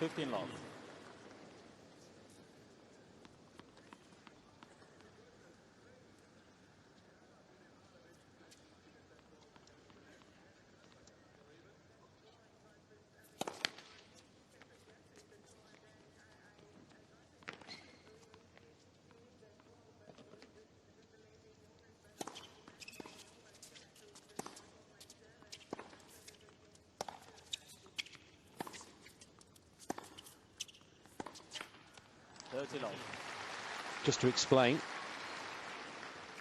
15 love. Just to explain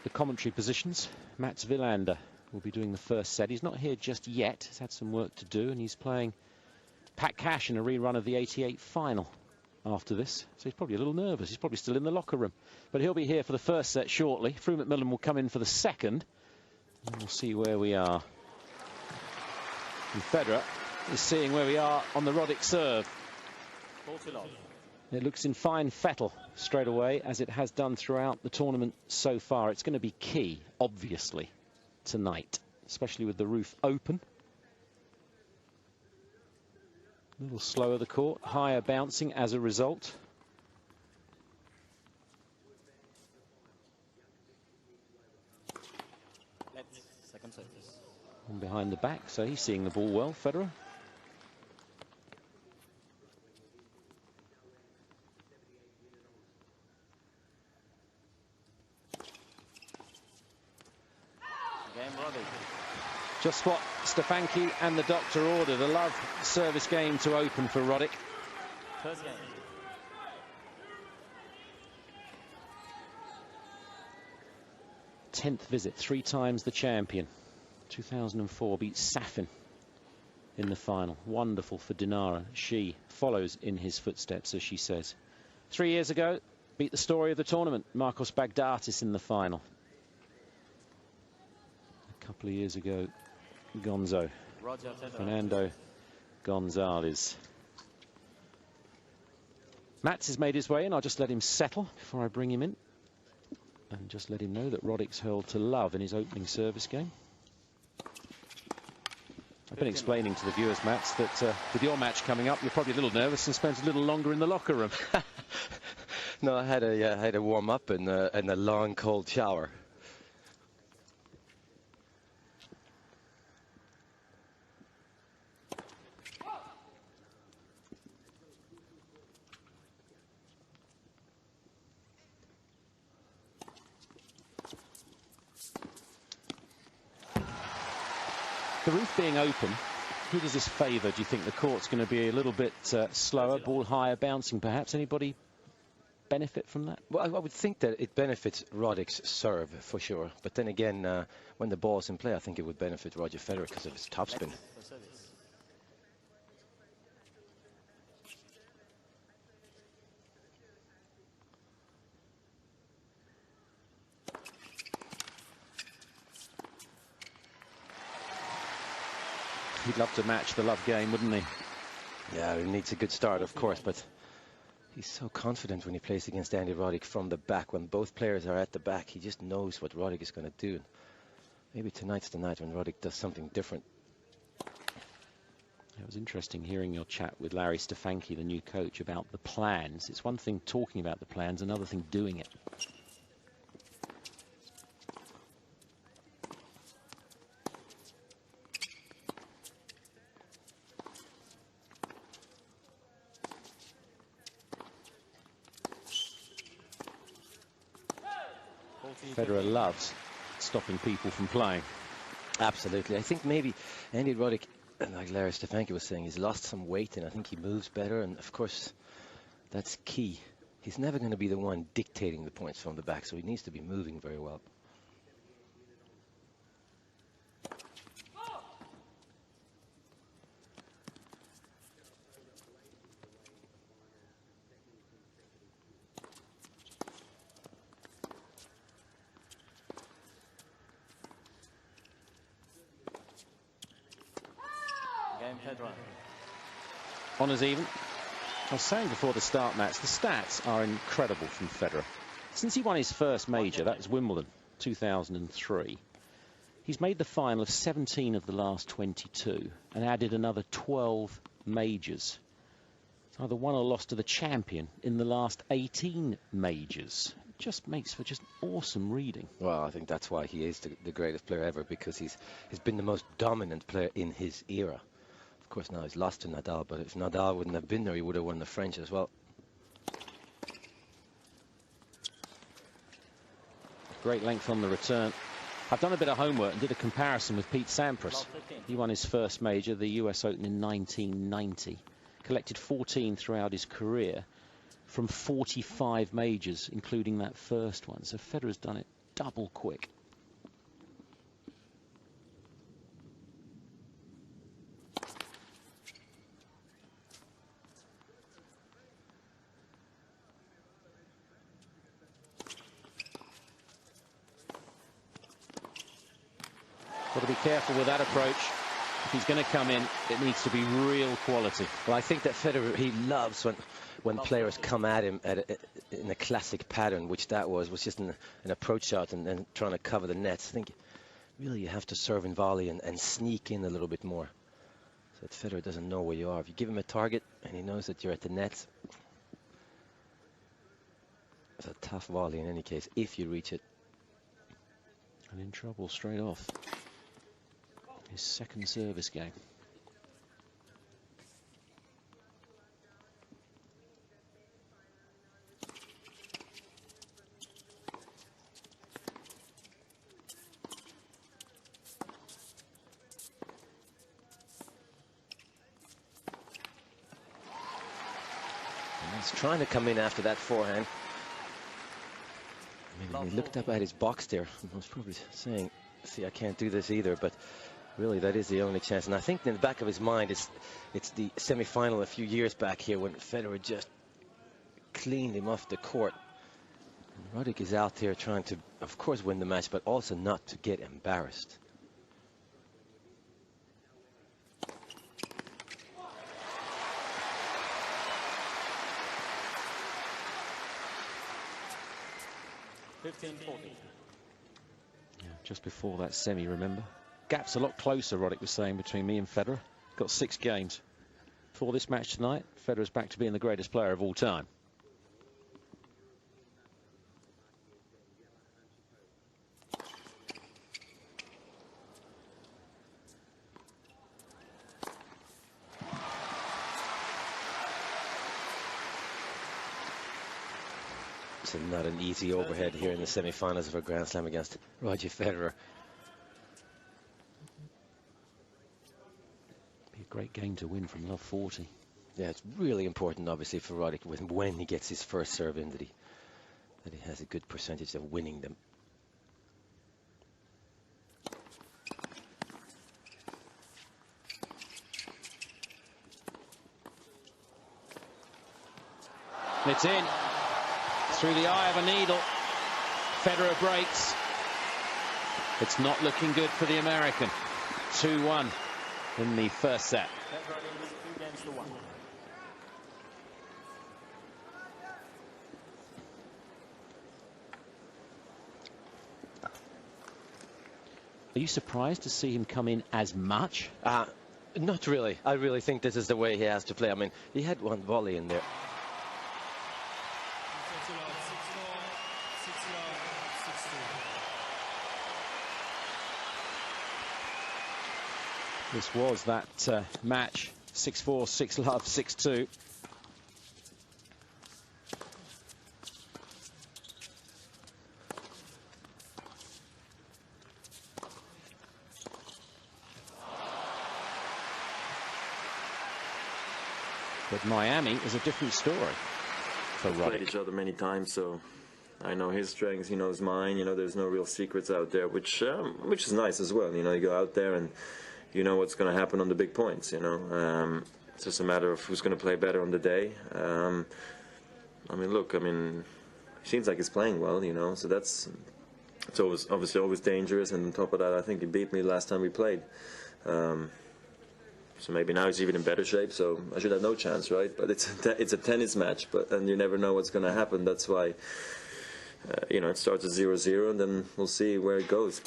the commentary positions, Mats Wilander will be doing the first set. He's not here just yet. He's had some work to do, and he's playing Pat Cash in a rerun of the 88 final after this. So he's probably a little nervous. He's probably still in the locker room. But he'll be here for the first set shortly. Frew McMillan will come in for the second. And we'll see where we are. And Federer is seeing where we are on the Roddick serve. It looks in fine fettle straight away, as it has done throughout the tournament so far. It's going to be key, obviously, tonight, especially with the roof open. A little slower the court, higher bouncing as a result. Second service. One behind the back, so he's seeing the ball well, Federer. Just what Stefanki and the doctor ordered, a love service game to open for Roddick. First game. Tenth visit, 3 times the champion. 2004 beat Safin in the final. Wonderful for Dinara. She follows in his footsteps, as she says. 3 years ago, beat the story of the tournament, Marcos Baghdatis in the final. A couple of years ago, Gonzo, Fernando Gonzalez. Mats has made his way in. I'll just let him settle before I bring him in. And just let him know that Roddick's hurled to love in his opening service game. I've been explaining to the viewers, Mats, that with your match coming up, you're probably a little nervous and spent a little longer in the locker room. No, I had a warm up and a long cold shower. The roof being open, who does this favour? Do you think the court's going to be a little bit slower, ball higher, bouncing perhaps? Anybody benefit from that? Well, I would think that it benefits Roddick's serve for sure. But then again, when the ball's in play, I think it would benefit Roger Federer because of his topspin. He'd love to match the love game, wouldn't he? Yeah, he needs a good start, of course, but he's so confident when he plays against Andy Roddick from the back. When both players are at the back, he just knows what Roddick is going to do. Maybe tonight's the night when Roddick does something different. It was interesting hearing your chat with Larry Stefanki, the new coach, about the plans. It's one thing talking about the plans, another thing doing it. Federer loves stopping people from playing. Absolutely. I think maybe Andy Roddick, like Larry Stefanki was saying, he's lost some weight and I think he moves better. And of course, that's key. He's never going to be the one dictating the points from the back, so he needs to be moving very well. Honours even. I was saying before the start, Mats, the stats are incredible from Federer. Since he won his first major, that was Wimbledon, 2003, he's made the final of 17 of the last 22 and added another 12 majors. It's either won or lost to the champion in the last 18 majors. It just makes for just awesome reading. Well, I think that's why he is the greatest player ever, because he's been the most dominant player in his era. Of course, now he's lost to Nadal, but if Nadal wouldn't have been there, he would have won the French as well. Great length on the return. I've done a bit of homework and did a comparison with Pete Sampras. He won his first major, the US Open, in 1990. Collected 14 throughout his career from 45 majors, including that first one. So Federer's done it double quick. Got to be careful with that approach. If he's going to come in, it needs to be real quality. Well, I think that Federer, he loves when players come at him in a classic pattern, which that was just an approach shot and then trying to cover the nets. I think really you have to serve and volley and sneak in a little bit more, so that Federer doesn't know where you are. If you give him a target and he knows that you're at the nets, it's a tough volley in any case, if you reach it. And in trouble straight off. His second service game. And he's trying to come in after that forehand. I mean, when he looked up at his box there, I was probably saying, see, I can't do this either, but really, that is the only chance. And I think in the back of his mind, it's the semi-final a few years back here when Federer just cleaned him off the court. And Roddick is out there trying to, of course, win the match, but also not to get embarrassed. Yeah, just before that semi, remember? Gap's a lot closer, Roddick was saying, between me and Federer. Got 6 games. For this match tonight, Federer's back to being the greatest player of all time. It's not an easy overhead here in the semi-finals of a Grand Slam against Roger Federer. Be a great game to win from love 40. Yeah, it's really important, obviously, for Roddick when he gets his first serve in that he has a good percentage of winning them. It's in. Through the eye of a needle. Federer breaks. It's not looking good for the American. 2-1 in the first set. Are you surprised to see him come in as much? Not really. I really think this is the way he has to play. I mean, he had one volley in there. This was that match, 6-4, 6-love, 6-2. But Miami is a different story for Roddick. We've played each other many times, so I know his strengths, he knows mine. You know, there's no real secrets out there, which is nice as well. You know, you go out there and you know what's going to happen on the big points. You know, it's just a matter of who's going to play better on the day. I mean, look, I mean, he seems like he's playing well. You know, so it's always obviously always dangerous. And on top of that, I think he beat me last time we played. So maybe now he's even in better shape. So I should have no chance, right? But it's a tennis match, and you never know what's going to happen. That's why. You know, it starts at 0-0, and then we'll see where it goes.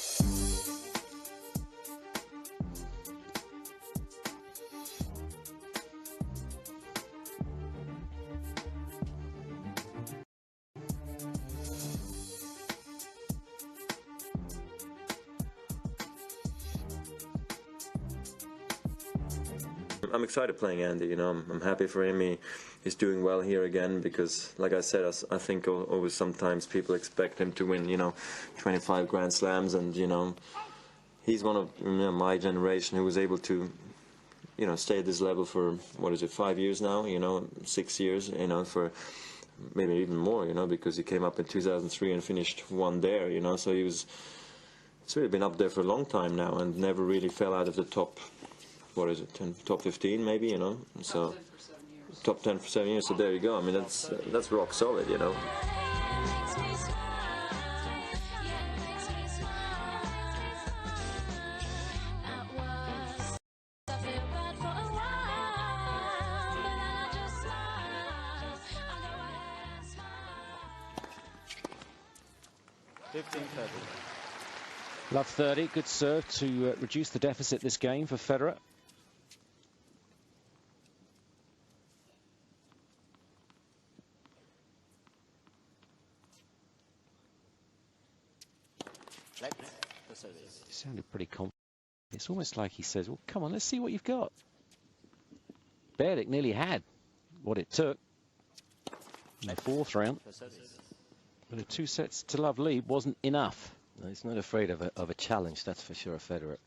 I'm excited playing Andy. You know, I'm happy for him. He's doing well here again because, like I said, I think always sometimes people expect him to win, 25 Grand Slams, and he's one of my generation who was able to, stay at this level for, what is it, 5 years now? 6 years, for maybe even more, because he came up in 2003 and finished one there, so he's really been up there for a long time now and never really fell out of the top, what is it, top 15 maybe, so top 10 for 7 years. So there you go. I mean, that's rock solid, Love 30. Good serve to reduce the deficit this game for Federer. He sounded pretty confident. It's almost like he says, well, come on, let's see what you've got. Roddick nearly had what it took in the fourth round. But a 2 sets to love lead wasn't enough. No, he's not afraid of a challenge, that's for sure, Federer.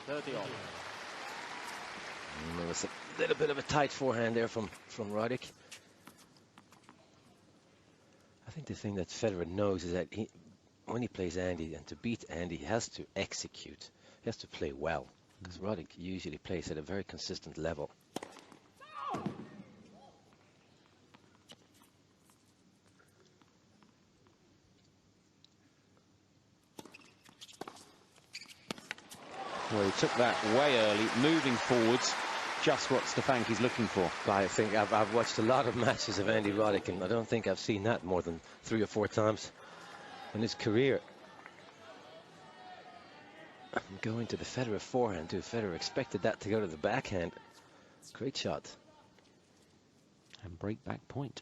And there was a little bit of a tight forehand there from Roddick. I think the thing that Federer knows is that when he plays Andy, and to beat Andy, he has to execute. He has to play well, because Roddick usually plays at a very consistent level. Well, he took that way early, moving forwards, just what Stefanki's looking for. I think I've watched a lot of matches of Andy Roddick, and I don't think I've seen that more than 3 or 4 times in his career. Going to the Federer forehand too. Federer expected that to go to the backhand. Great shot. And break back point.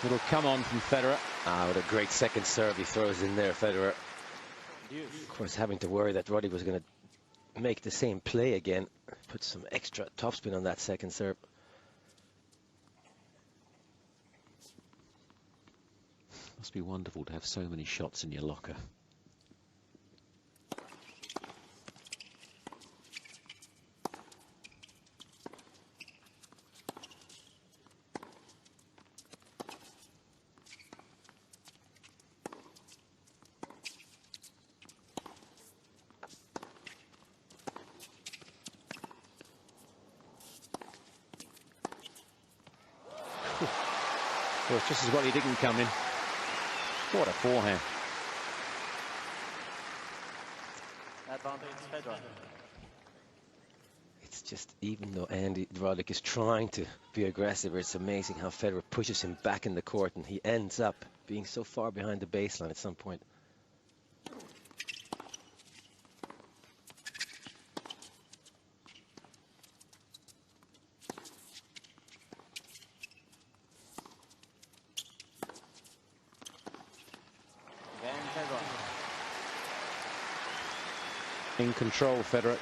It'll come on from Federer. Ah, what a great second serve he throws in there, Federer. Of course, having to worry that Roddick was going to make the same play again. Put some extra topspin on that second serve. Must be wonderful to have so many shots in your locker. Well, it's just as well he didn't come in. What a forehand. Advantage, Federer. It's just, even though Andy Roddick is trying to be aggressive, it's amazing how Federer pushes him back in the court, and he ends up being so far behind the baseline at some point. In control, Federer.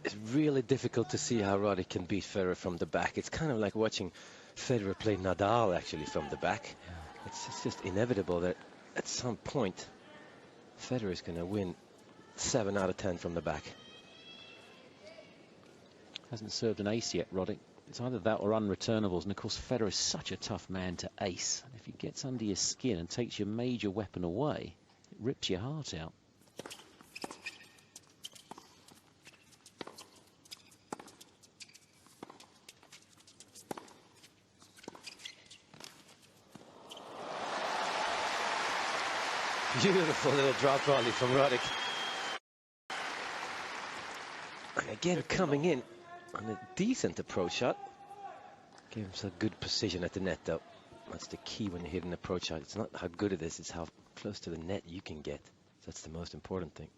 It's really difficult to see how Roddick can beat Federer from the back. It's kind of like watching Federer play Nadal actually from the back. It's just inevitable that at some point Federer is going to win 7 out of 10 from the back. Hasn't served an ace yet, Roddick. It's either that or unreturnables, and of course Federer is such a tough man to ace. If he gets under your skin and takes your major weapon away, it rips your heart out. Beautiful little drop volley from Roddick. And again, coming in on a decent approach shot. Gave him some good precision at the net, though. That's the key when you hit an approach shot. It's not how good it is, it's how close to the net you can get. That's the most important thing.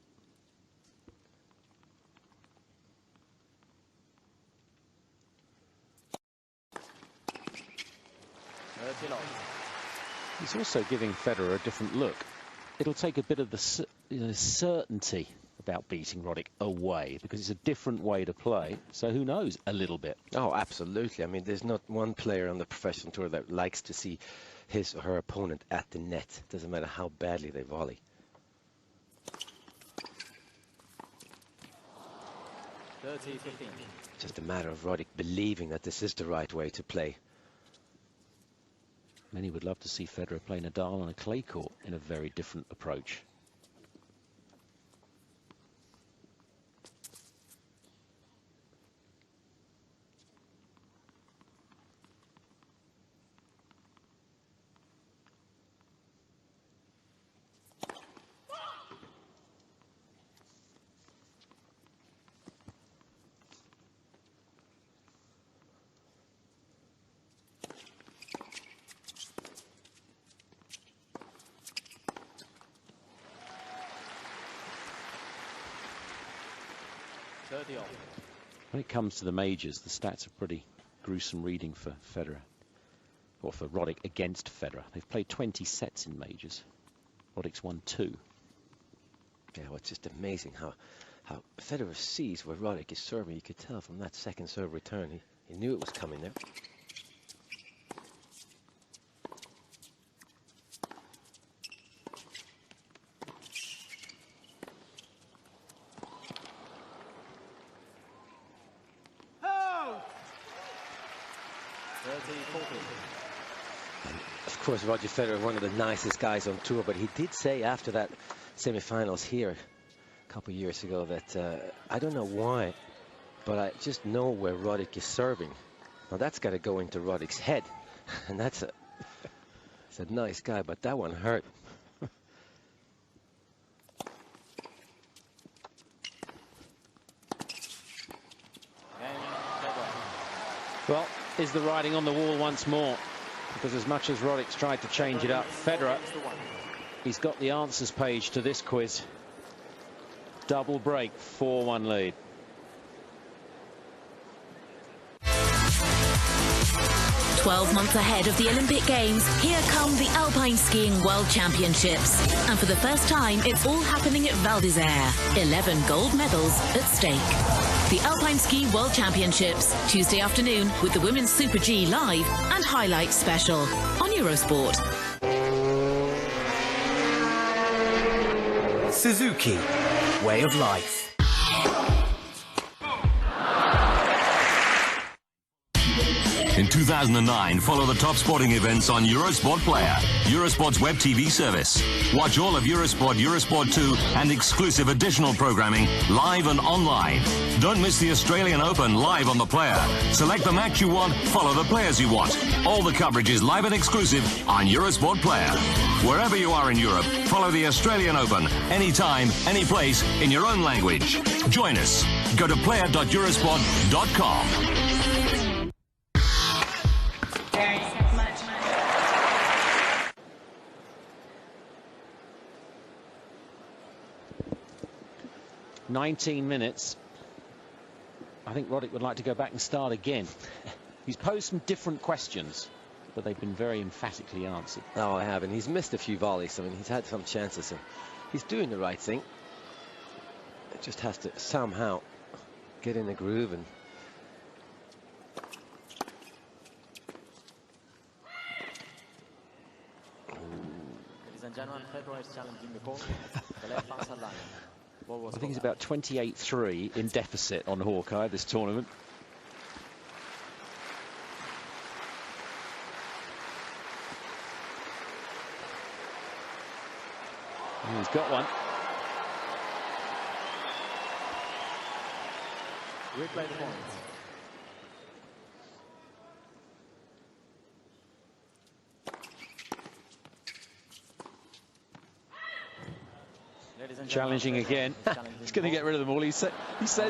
He's also giving Federer a different look. It'll take a bit of the certainty about beating Roddick away, because it's a different way to play. So who knows, a little bit. Oh, absolutely. I mean, there's not one player on the professional tour that likes to see his or her opponent at the net. Doesn't matter how badly they volley. Just a matter of Roddick believing that this is the right way to play. Many would love to see Federer play Nadal on a clay court in a very different approach. When it comes to the majors, the stats are pretty gruesome reading for Federer, or for Roddick against Federer. They've played 20 sets in majors. Roddick's won 2. Yeah, well, it's just amazing how Federer sees where Roddick is serving. You could tell from that second serve return. He knew it was coming there. Of course, Roger Federer, one of the nicest guys on tour, but he did say after that semi-finals here a couple of years ago that I don't know why, but I just know where Roddick is serving. Now that's got to go into Roddick's head, and that's a nice guy, but that one hurt. Well, is the writing on the wall once more? Because as much as Roddick's tried to change it up, Federer, he's got the answers page to this quiz. Double break, 4-1 lead. Months ahead of the Olympic Games, here come the Alpine Skiing World Championships. And for the first time, it's all happening at Val d'Isère. 11 gold medals at stake. The Alpine Ski World Championships, Tuesday afternoon with the Women's Super G live and highlights special on Eurosport. Suzuki, way of life. In 2009, follow the top sporting events on Eurosport Player, Eurosport's web TV service. Watch all of Eurosport, Eurosport 2 and exclusive additional programming live and online. Don't miss the Australian Open live on the Player. Select the match you want, follow the players you want. All the coverage is live and exclusive on Eurosport Player. Wherever you are in Europe, follow the Australian Open anytime, any place, in your own language. Join us. Go to player.eurosport.com. 19 minutes. I think Roddick would like to go back and start again. He's posed some different questions, but they've been very emphatically answered. No, I haven't. He's missed a few volleys. I mean, he's had some chances, and he's doing the right thing. It just has to somehow get in the groove and... Ladies and gentlemen, Federer is challenging the court. The left bounce line. I think he's about 28-3 in deficit on Hawkeye this tournament. And he's got one. Replay the point. challenging again. He's going to get rid of them all. He says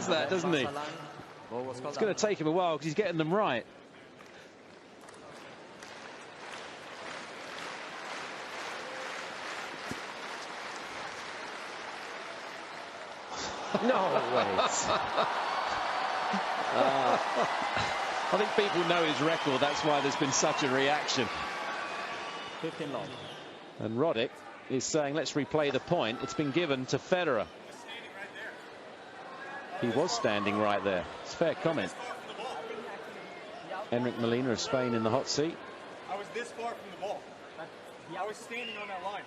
that, doesn't he? It's going to take him a while because he's getting them right. No way. I think people know his record. That's why there's been such a reaction. 15 long. And Roddick is saying, let's replay the point. It's been given to Federer. He was standing right there. It's a fair comment. Enric Molina of Spain in the hot seat. I was this far from the ball. I was standing on that line.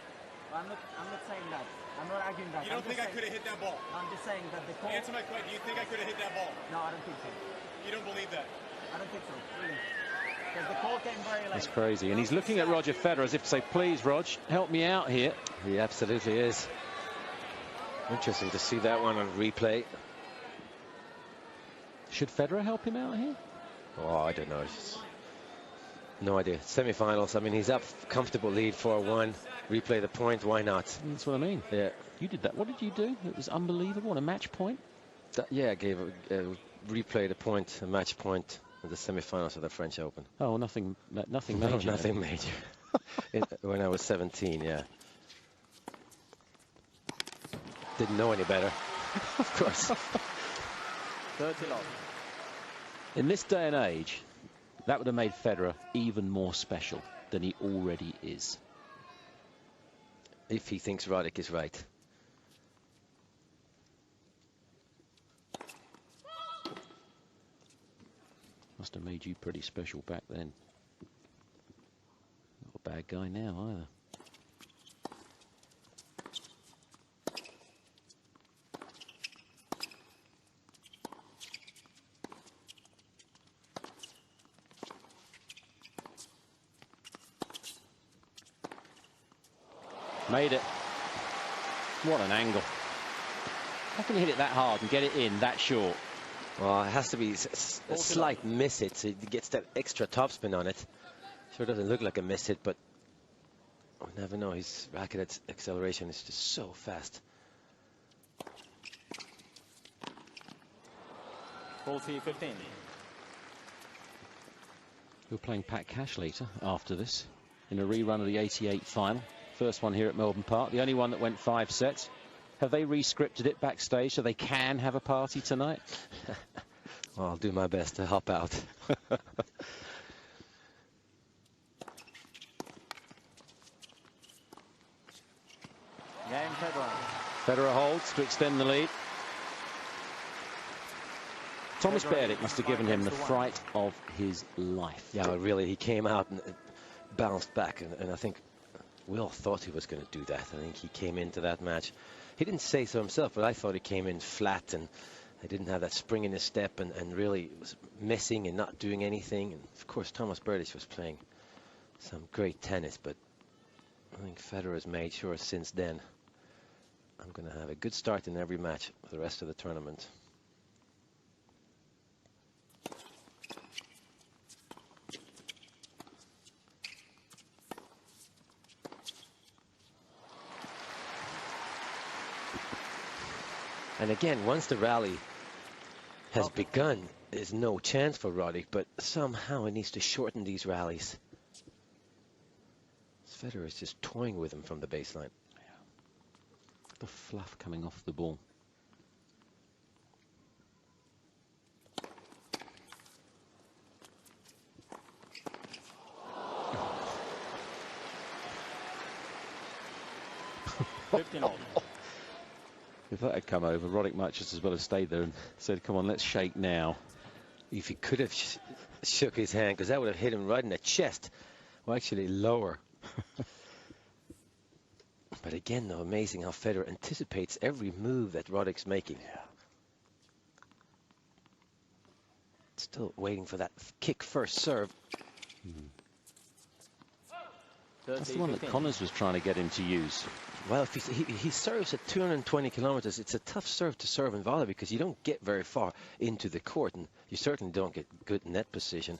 I'm not saying that. I'm not arguing that. You don't think I could have hit that ball? I'm just saying that the call... Answer my question. Do you think I could have hit that ball? No, I don't think so. You don't believe that? I don't think so, really. Because the call came very late. That's crazy. And he's looking at Roger Federer as if to say, please, Rog, help me out here. He absolutely is. Interesting to see that one on replay. Should Federer help him out here? Oh, I don't know. No idea. Semi-finals. I mean, he's up comfortable lead 4-1. Replay the point. Why not? That's what I mean. Yeah. You did that. What did you do? It was unbelievable. On a match point? Yeah, I gave a replay the point, a match point in the semi-finals of the French Open. Oh, nothing major. No, nothing major. When I was 17, yeah. Didn't know any better, of course. 30 long. In this day and age, that would have made Federer even more special than he already is. If he thinks Roddick is right. Must have made you pretty special back then. Not a bad guy now either. Made it. What an angle. How can you hit it that hard and get it in that short? Well, it has to be a slight miss hit, so it gets that extra topspin on it. Sure doesn't look like a miss hit, but we never know. His racket acceleration is just so fast. 40-15. We're playing Pat Cash later after this in a rerun of the '88 final. First one here at Melbourne Park, the only one that went 5 sets. Have they re-scripted it backstage so they can have a party tonight? Well, I'll do my best to help out. Game Federer. Federer holds to extend the lead. Thomas Berdych must have given him the fright of his life. Yeah, really, he came out and bounced back, and I think we all thought he was going to do that. I think he came into that match. He didn't say so himself, but I thought he came in flat and he didn't have that spring in his step and really was missing and not doing anything. And of course, Thomas Berdych was playing some great tennis, but I think Federer has made sure since then I'm going to have a good start in every match for the rest of the tournament. And again, once the rally has begun, there's no chance for Roddick, but somehow he needs to shorten these rallies. Federer is just toying with him from the baseline. Yeah. The fluff coming off the ball. If that had come over, Roddick might just as well have stayed there and said, come on, let's shake now. If he could have shook his hand, because that would have hit him right in the chest. Well, actually lower. But again, though, amazing how Federer anticipates every move that Roddick's making. Yeah. Still waiting for that kick first serve. That's the one that Connors was trying to get him to use. Well, if he serves at 220 kilometers, it's a tough serve to serve in volley because you don't get very far into the court, and you certainly don't get good net position.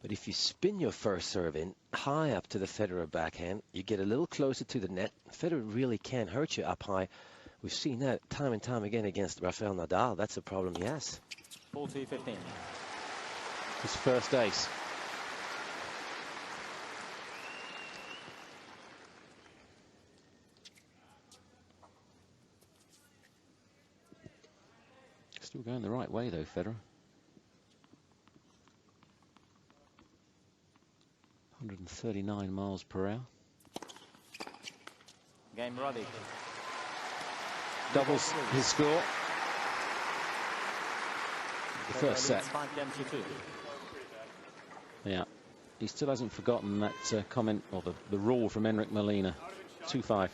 But if you spin your first serve in high up to the Federer backhand, you get a little closer to the net. Federer really can hurt you up high We've seen that time and time again against Rafael Nadal. That's a problem he has. 40-15. His first ace. Still going the right way though, Federer. 139 miles per hour. Game Roddick. Doubles his score. The first set. 5-2. Yeah, he still hasn't forgotten that comment, or the rule from Enric Molina. 2-5.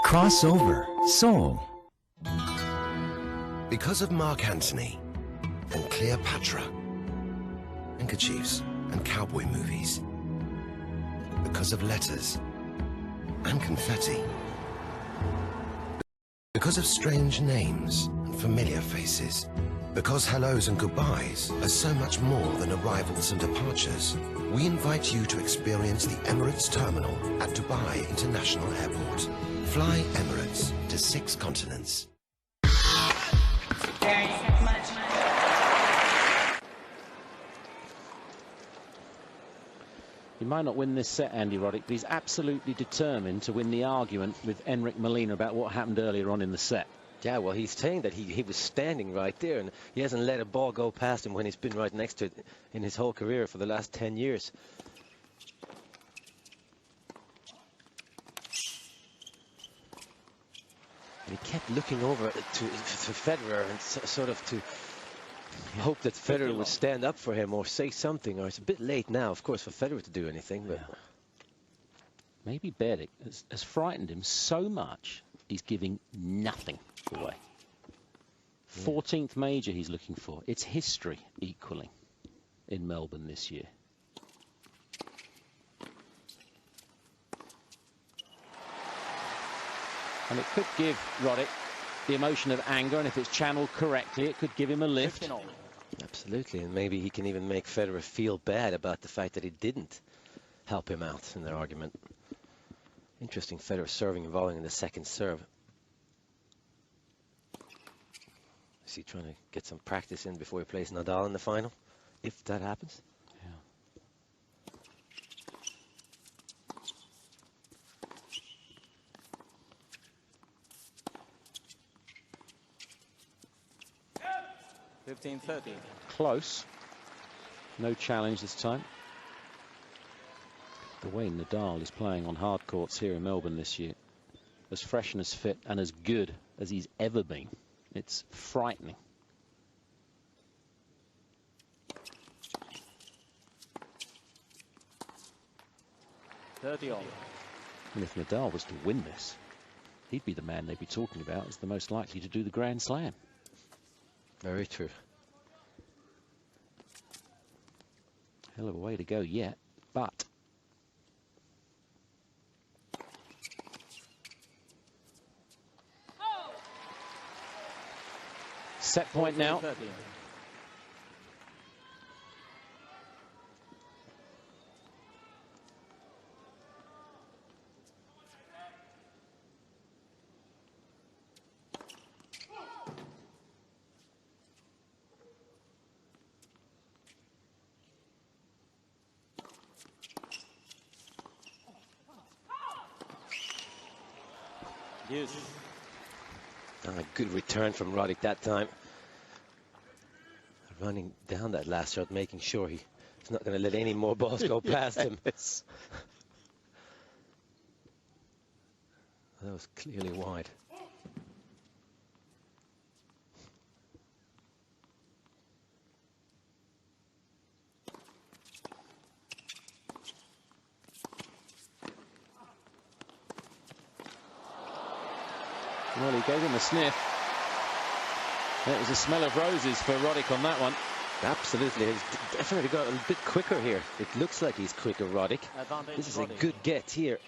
Crossover Soul. Because of Mark Antony and Cleopatra, handkerchiefs and cowboy movies. Because of letters and confetti. Because of strange names and familiar faces. Because hellos and goodbyes are so much more than arrivals and departures. We invite you to experience the Emirates Terminal at Dubai International Airport. Fly Emirates to 6 continents. Very much. He might not win this set, Andy Roddick, but he's absolutely determined to win the argument with Enric Molina about what happened earlier on in the set. Yeah, well, he's saying that he was standing right there, and he hasn't let a ball go past him when he's been right next to it in his whole career for the last 10 years. And he kept looking over to Federer and sort of to hope that Federer would stand up for him or say something. Or it's a bit late now, of course, for Federer to do anything. But maybe Berdick has frightened him so much, he's giving nothing away. 14th major he's looking for. It's history equaling in Melbourne this year. And it could give Roddick the emotion of anger, and if it's channeled correctly, it could give him a lift. Absolutely, and maybe he can even make Federer feel bad about the fact that he didn't help him out in their argument. Interesting, Federer serving and volleying in the second serve. Is he trying to get some practice in before he plays Nadal in the final, if that happens? Yeah. 15-30. Close. No challenge this time. The way Nadal is playing on hard courts here in Melbourne this year, as fresh and as fit and as good as he's ever been. It's frightening. All. And if Nadal was to win this, he'd be the man they'd be talking about as the most likely to do the Grand Slam. Very true. Hell of a way to go yet, but set point now. 30. Yes. A good return from Roddick that time. Running down that last shot, making sure he's not going to let any more balls go past him. Yes. That was clearly wide. Well, he gave him a sniff. It was a smell of roses for Roddick on that one. Absolutely. He's definitely got a bit quicker here. It looks like he's quicker, Roddick. This is a good get here.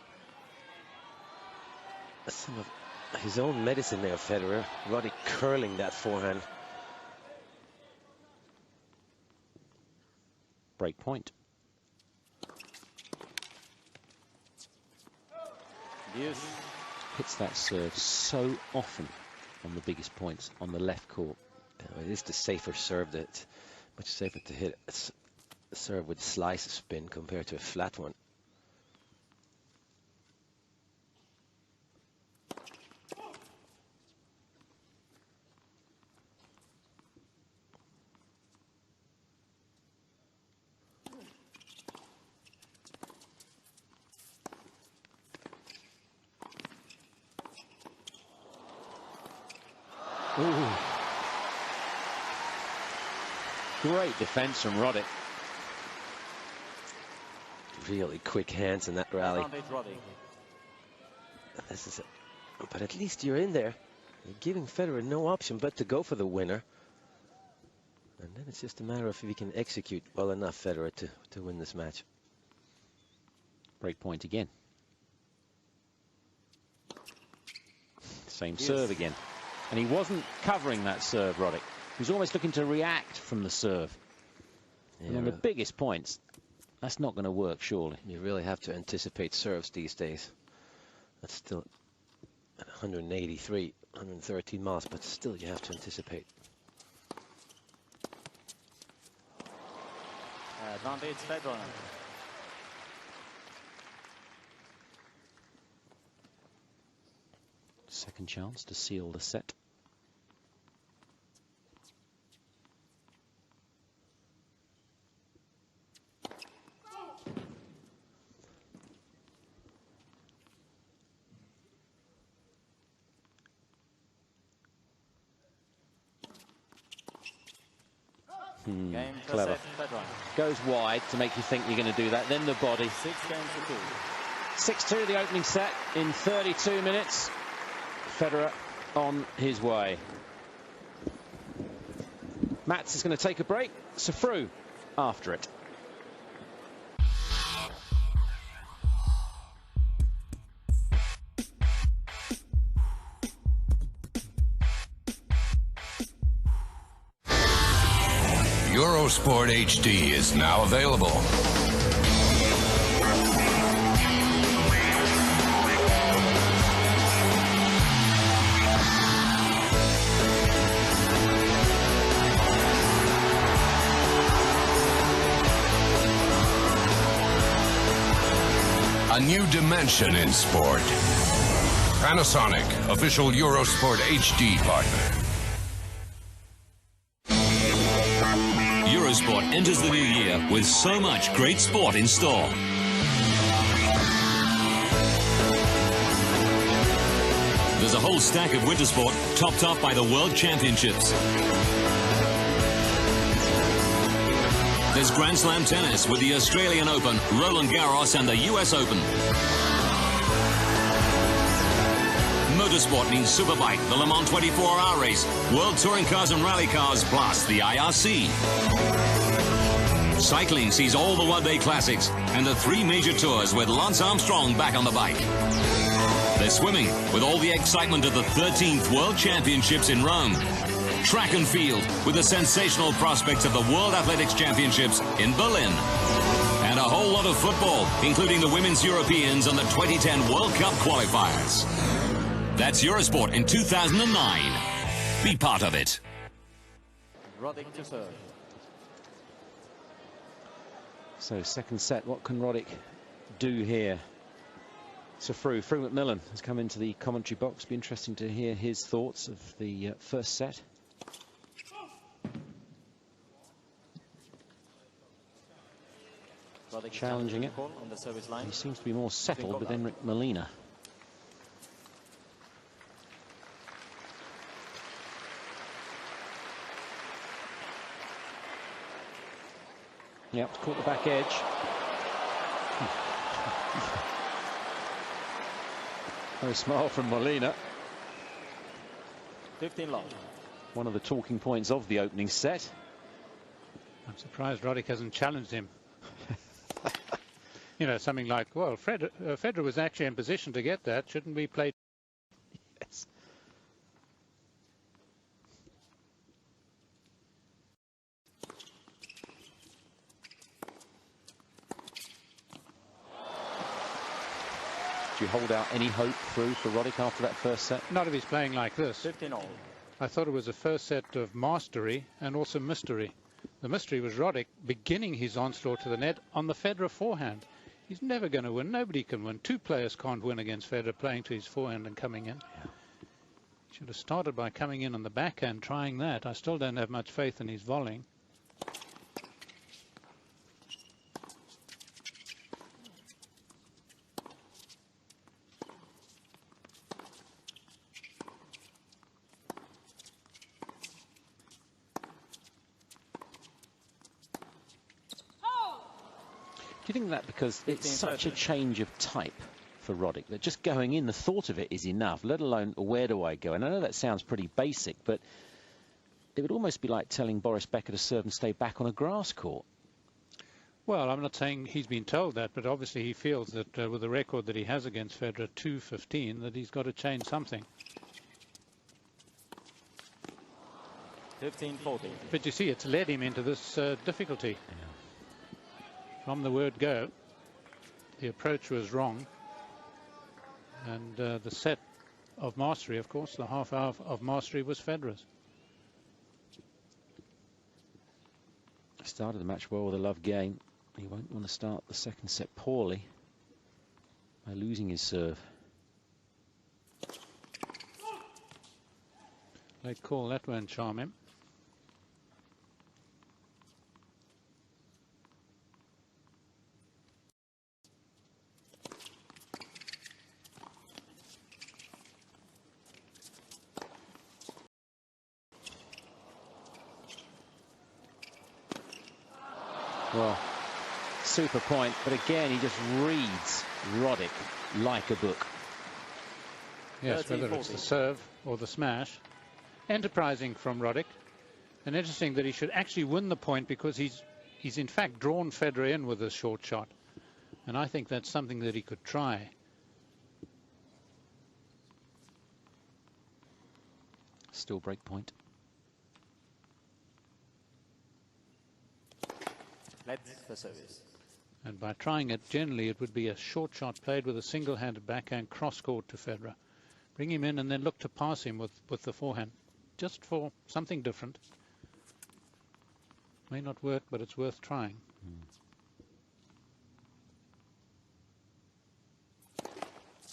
Some of his own medicine there, Federer. Roddick curling that forehand. Break point. Hits that serve so often on the biggest points on the left court. It is the safer serve, that much safer to hit a serve with slice spin compared to a flat one. Ooh. Great defense from Roddick. Really quick hands in that rally. This is but at least you're in there. You're giving Federer no option but to go for the winner. And then it's just a matter of if he can execute well enough, Federer, to win this match. Break point again. Same serve again. And he wasn't covering that serve, Roddick. He was almost looking to react from the serve. Yeah, and on the biggest points, that's not going to work, surely. You really have to anticipate serves these days. That's still at 183, 113 miles, but still you have to anticipate. Advantage Federer. Second chance to seal the set. Clever. Goes wide to make you think you're going to do that. Then the body. 6-2 the opening set in 32 minutes. Federer on his way. Mats is going to take a break. Sofru after it. Eurosport HD is now available. A new dimension in sport. Panasonic, official Eurosport HD partner. Eurosport enters the new year with so much great sport in store. There's a whole stack of winter sport topped off by the World Championships. There's Grand Slam tennis with the Australian Open, Roland Garros and the US Open. Motorsport means Superbike, the Le Mans 24-hour race, World Touring Cars and Rally Cars, plus the IRC. Cycling sees all the one-day classics and the 3 major tours with Lance Armstrong back on the bike. There's swimming with all the excitement of the 13th World Championships in Rome. Track and field with the sensational prospects of the World Athletics Championships in Berlin. And a whole lot of football, including the Women's Europeans and the 2010 World Cup qualifiers. That's Eurosport in 2009. Be part of it. Roddick to serve. So second set, what can Roddick do here? So Fru McMillan has come into the commentary box. Be interesting to hear his thoughts of the first set. Challenging it. On the service line. He seems to be more settled with Enric Molina. Yep, caught the back edge. No smile from Molina. 15 love. One of the talking points of the opening set. I'm surprised Roddick hasn't challenged him. You know, something like, well, Federer was actually in position to get that. Shouldn't we play? Yes. Do you hold out any hope through for Roddick after that first set? Not if he's playing like this. 15 all. I thought it was a first set of mastery and also mystery. The mystery was Roddick beginning his onslaught to the net on the Federer forehand. He's never going to win. Nobody can win. Two players can't win against Federer playing to his forehand and coming in. Yeah. He should have started by coming in on the backhand, trying that. I still don't have much faith in his volleying. Do you think that because it's such a change of type for Roddick that just going in, the thought of it is enough, let alone where do I go? And I know that sounds pretty basic, but it would almost be like telling Boris Becker to serve and stay back on a grass court. Well, I'm not saying he's been told that, but obviously he feels that with the record that he has against Federer, 2-15, that he's got to change something. 15-14. But you see, it's led him into this difficulty. Yeah. From the word go, the approach was wrong. And the set of mastery, of course, the half hour of mastery was Federer's. Started the match well with a love game. He won't want to start the second set poorly by losing his serve. Late call, that won't charm him. Well, super point, but again, he just reads Roddick like a book. Yes, whether it's the serve or the smash. Enterprising from Roddick. And interesting that he should actually win the point because he's in fact drawn Federer in with a short shot. And I think that's something that he could try. Still break point. Let's the service. And by trying it, generally it would be a short shot played with a single-handed backhand cross-court to Federer. Bring him in and then look to pass him with the forehand, just for something different. May not work, but it's worth trying.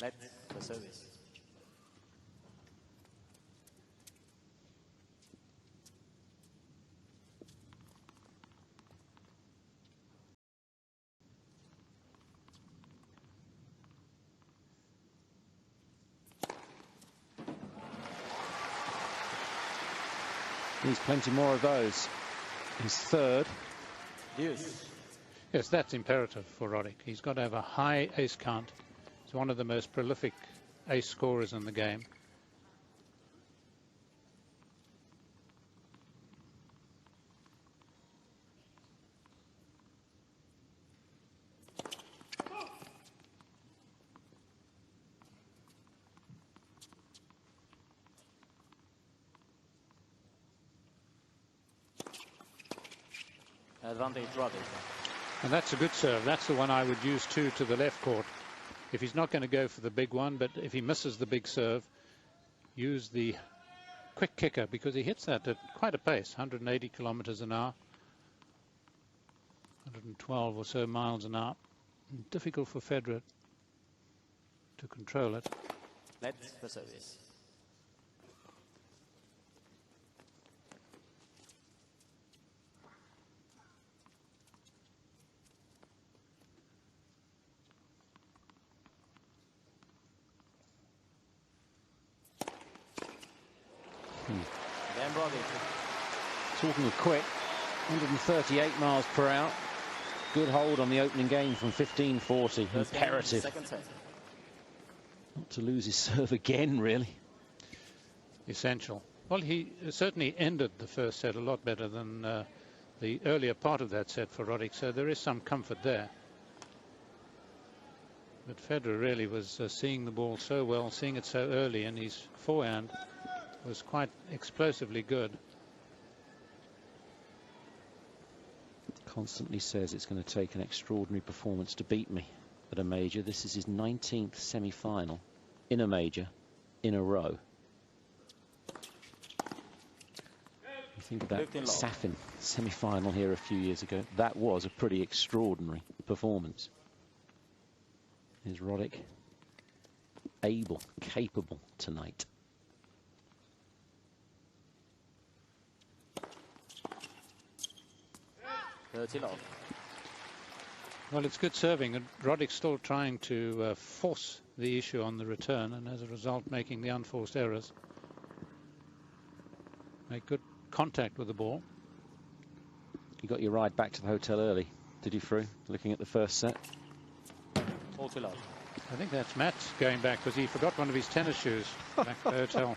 Let's the service. Needs plenty more of those. His third. Yes. Yes, that's imperative for Roddick. He's got to have a high ace count. He's one of the most prolific ace scorers in the game. Advantage Roddick. And that's a good serve. That's the one I would use too to the left court. If he's not going to go for the big one, but if he misses the big serve, use the quick kicker because he hits that at quite a pace, 180 kilometers an hour, 112 or so miles an hour. Difficult for Federer to control it. Let's the service. Then Roddick. Talking of quick, 138 miles per hour. Good hold on the opening game from 15-40. Imperative. Not to lose his serve again, really. Essential. Well, he certainly ended the first set a lot better than the earlier part of that set for Roddick, so there is some comfort there. But Federer really was seeing the ball so well, seeing it so early, and his forehand was quite explosively good. Constantly says it's going to take an extraordinary performance to beat me at a major. This is his 19th semi-final in a major in a row. You think of that Safin semi-final here a few years ago. That was a pretty extraordinary performance. Is Roddick able, capable tonight? Well, it's good serving, and Roddick's still trying to force the issue on the return, and as a result making the unforced errors. Make good contact with the ball. You got your ride back to the hotel early, did you, Fru? Looking at the first set. I think that's Matt's going back because he forgot one of his tennis shoes back at the hotel.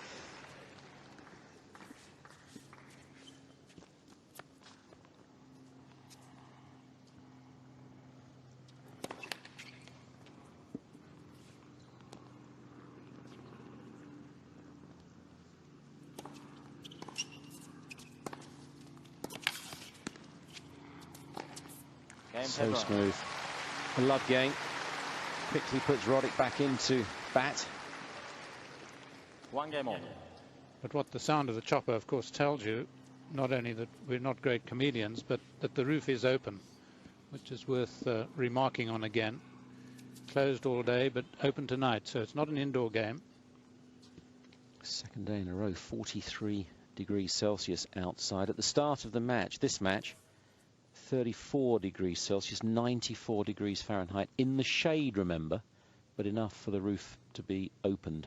So smooth. A love game. Quickly puts Roddick back into bat. 1 game on. But what the sound of the chopper, of course, tells you, not only that we're not great comedians, but that the roof is open, which is worth remarking on again. Closed all day, but open tonight, so it's not an indoor game. Second day in a row, 43 degrees Celsius outside. At the start of the match, this match, 34 degrees Celsius, 94 degrees Fahrenheit. In the shade, remember, but enough for the roof to be opened.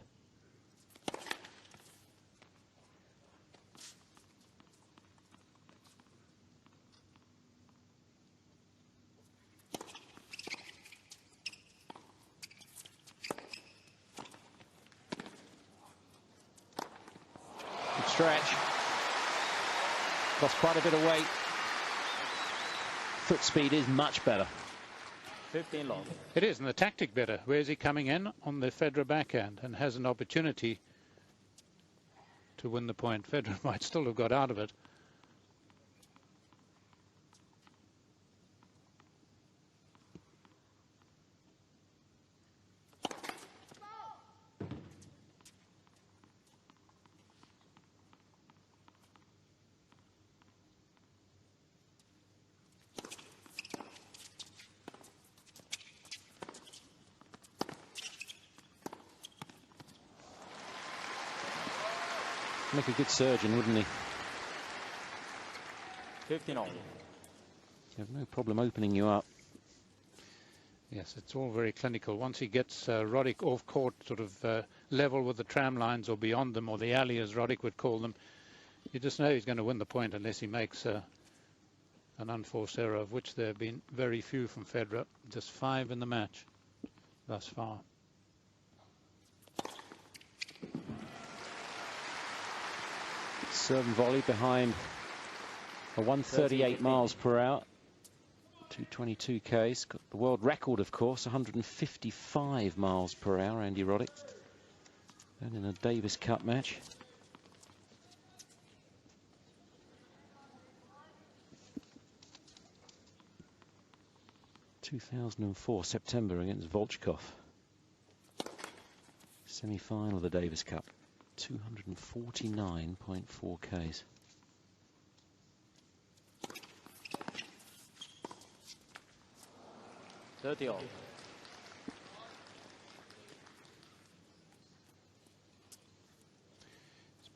Good stretch. Lost quite a bit of weight. Foot speed is much better. 15 long. It is, and the tactic better. Where's he coming in? On the Federer backhand, and has an opportunity to win the point. Federer might still have got out of it. Make a good surgeon, wouldn't he? 15 on. You have no problem opening you up. Yes, it's all very clinical. Once he gets Roddick off court, sort of level with the tram lines or beyond them, or the alley as Roddick would call them, you just know he's going to win the point unless he makes an unforced error, of which there have been very few from Federer. Just 5 in the match thus far. Serve and volley behind a 138 miles per hour, 222 Ks. Got the world record, of course, 155 miles per hour, Andy Roddick. And in a Davis Cup match. ...2004, September, against Volchkov. Semi-final of the Davis Cup. 249.4 Ks. He's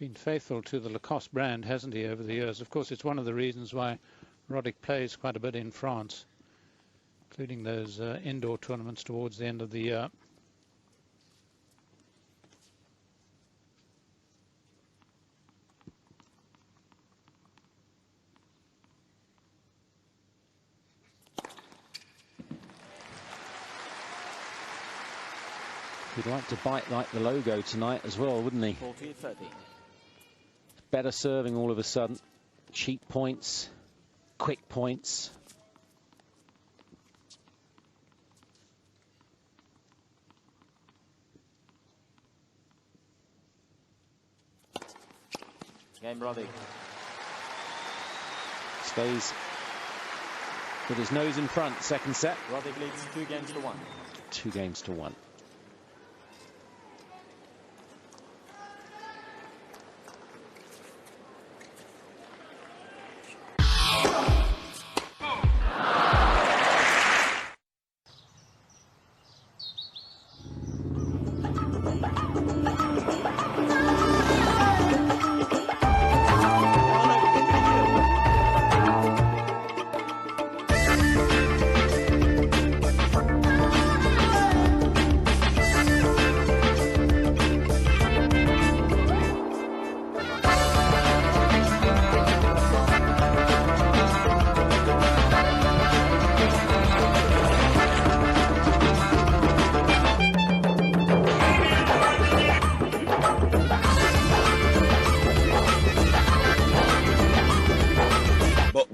been faithful to the Lacoste brand, hasn't he, over the years? Of course, it's one of the reasons why Roddick plays quite a bit in France, including those indoor tournaments towards the end of the year. He'd like to bite like the logo tonight as well, wouldn't he? 40-30. better serving all of a sudden. Cheap points, quick points. Game Roddick. Stays with his nose in front, second set. Roddick leads 2 games to 1. 2 games to 1.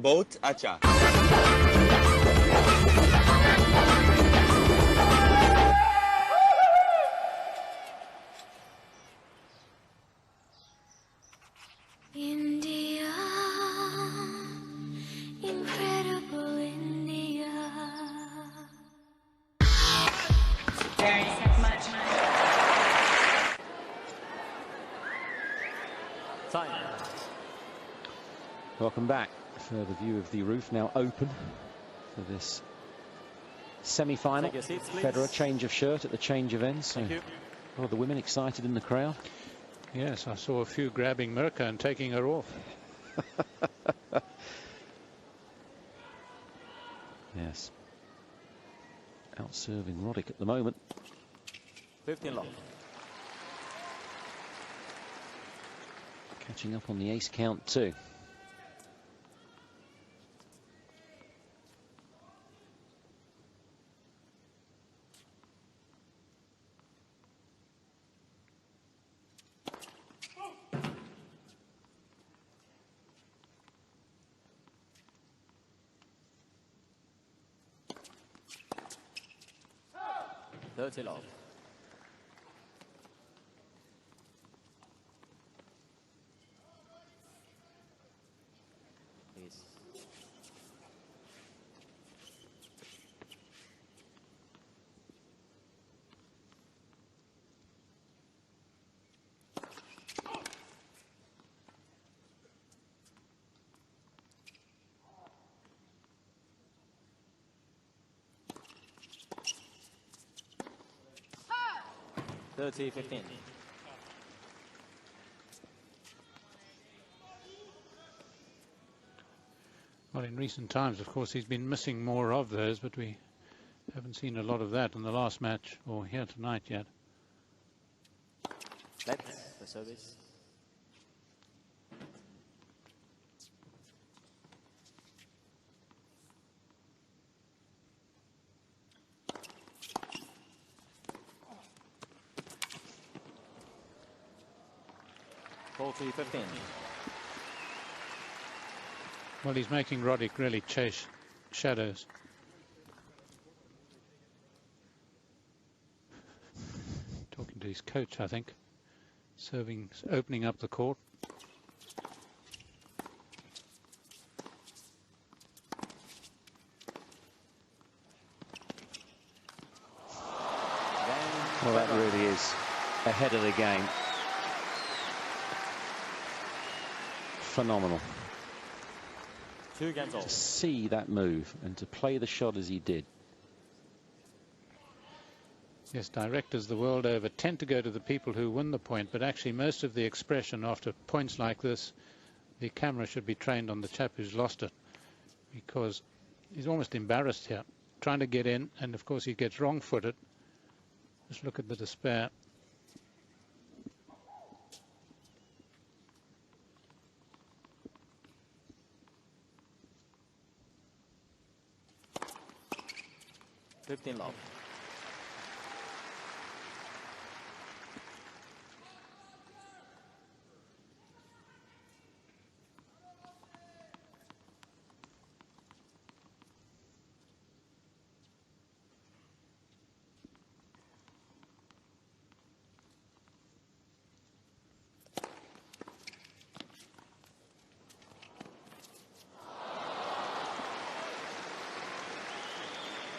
Both acha. India, incredible India. Very much. Time. Welcome back. Further view of the roof now open for this semi-final. Federer change of shirt at the change of ends. So a lot of the women excited in the crowd. Yes, I saw a few grabbing Mirka and taking her off. Yes. Out serving Roddick at the moment. 15 love. Catching up on the ace count too. Love. Please. Thirty 15. Well, in recent times, of course, he's been missing more of those, but we haven't seen a lot of that in the last match or here tonight yet. Let's the service. .15. Well, he's making Roddick really chase shadows. Talking to his coach, I think. Serving, opening up the court. Well, that really is ahead of the game. Phenomenal. 2 games off. To see that move and to play the shot as he did. Yes, directors the world over tend to go to the people who win the point, but actually most of the expression after points like this, the camera should be trained on the chap who's lost it, because he's almost embarrassed here, trying to get in, and of course he gets wrong-footed. Just look at the despair. Love.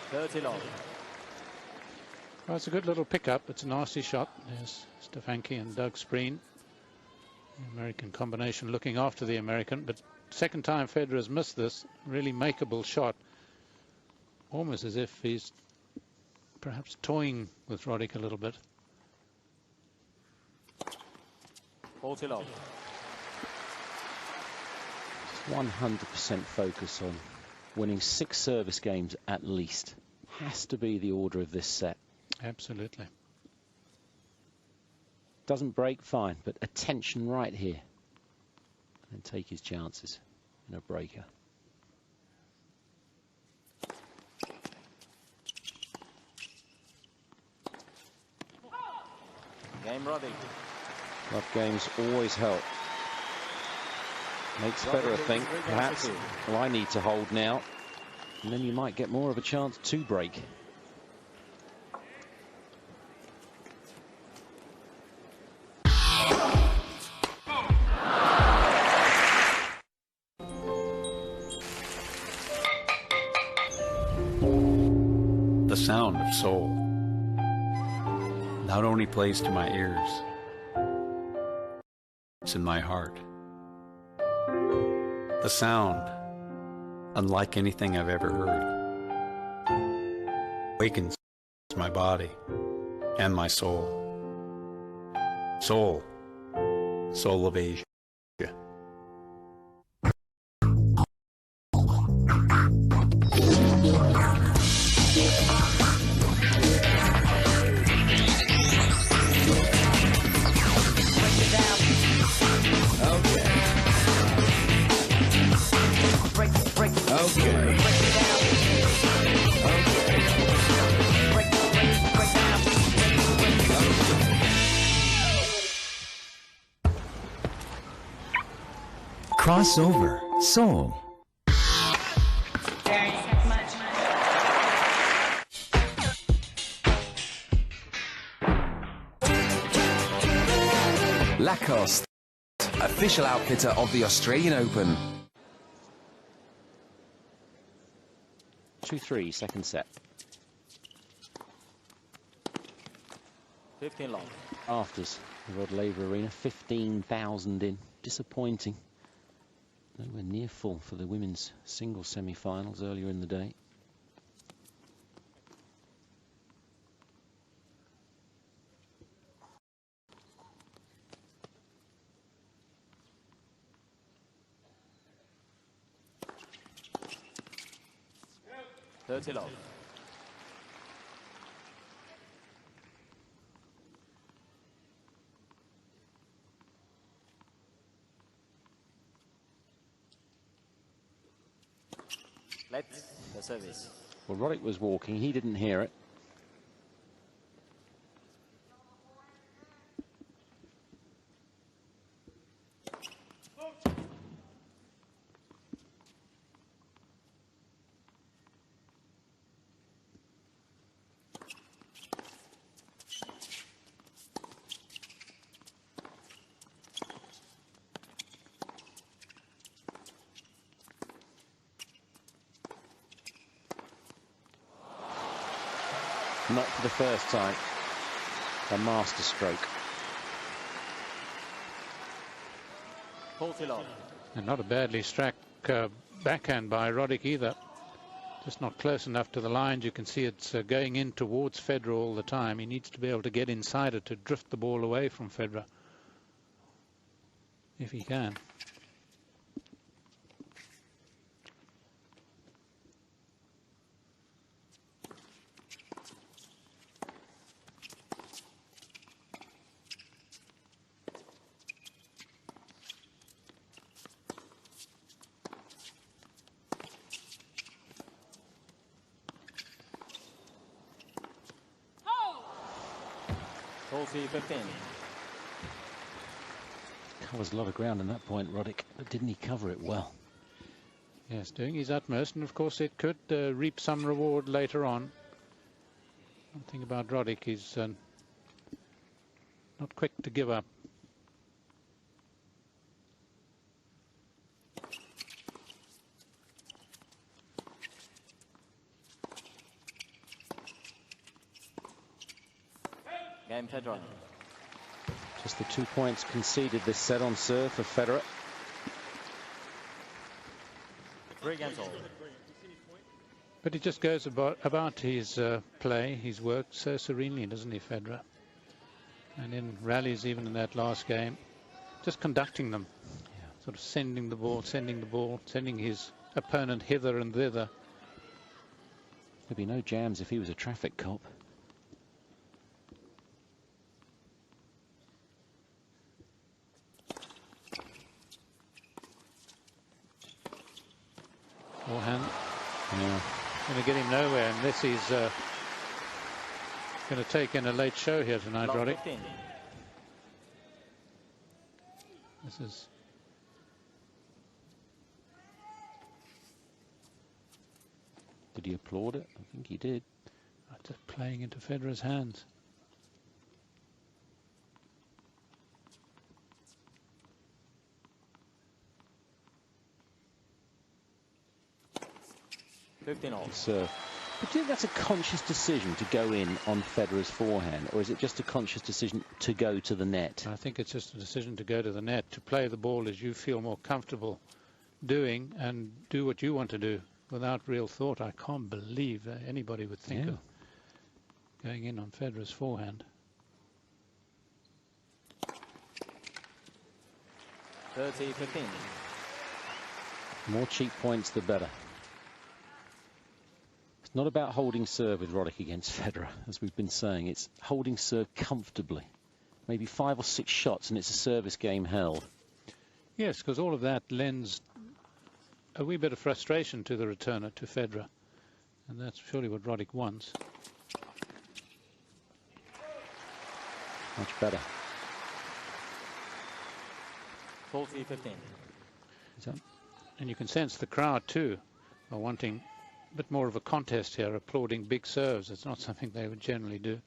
30 love. Well, it's a good little pickup. It's a nasty shot. There's Stefanki and Doug Spreen. The American combination looking after the American, but second time Federer's missed this really makeable shot. Almost as if he's perhaps toying with Roddick a little bit. 40 love. 100% focus on winning 6 service games at least. Has to be the order of this set. Absolutely. Doesn't break, fine, but attention right here. And take his chances in a breaker. Game Roddick. Love games always help. Makes Federer think, perhaps, well, I need to hold now. And then you might get more of a chance to break. The sound of soul not only plays to my ears, it's in my heart. The sound, unlike anything I've ever heard, awakens my body and my soul. Soul, soul of Asia. Crossover, Seoul. Lacoste, official outfitter of the Australian Open. 2-3, second set. 15 long. Afters, the Rod Laver Arena, 15,000 in. Disappointing. Nowhere near full for the women's singles semi-finals earlier in the day. Thirty love. Let's the service. Well, Roddick was walking. He didn't hear it. Not for the first time. A master stroke. 40 love. And not a badly struck backhand by Roddick either. Just not close enough to the lines. You can see it's going in towards Federer all the time. He needs to be able to get inside it to drift the ball away from Federer, if he can. Tulsi 15. Covers a lot of ground in that point, Roddick, but didn't he cover it well? Yes, doing his utmost, and of course it could reap some reward later on. One thing about Roddick, he's not quick to give up. Game Federer. Just the 2 points conceded this set on serve for Federer. 3 games all. But he just goes about his play, his work so serenely, doesn't he, Federer? And in rallies, even in that last game, just conducting them, sort of sending the ball, sending his opponent hither and thither. There'd be no jams if he was a traffic cop. Forehand. Yeah. Going to get him nowhere unless he's going to take in a late show here tonight, Roddick. This is... Did he applaud it? I think he did. Just playing into Federer's hands. Serve. But do you think that's a conscious decision to go in on Federer's forehand, or is it just a conscious decision to go to the net? I think it's just a decision to go to the net, to play the ball as you feel more comfortable doing and do what you want to do without real thought. I can't believe that anybody would think of going in on Federer's forehand. 30-15. More cheap points, the better. It's not about holding serve with Roddick against Federer, as we've been saying. It's holding serve comfortably. Maybe 5 or 6 shots and it's a service game held. Yes, because all of that lends a wee bit of frustration to the returner, to Federer. And that's surely what Roddick wants. Much better. 40-15. And you can sense the crowd too are wanting a bit more of a contest here, applauding big serves. It's not something they would generally do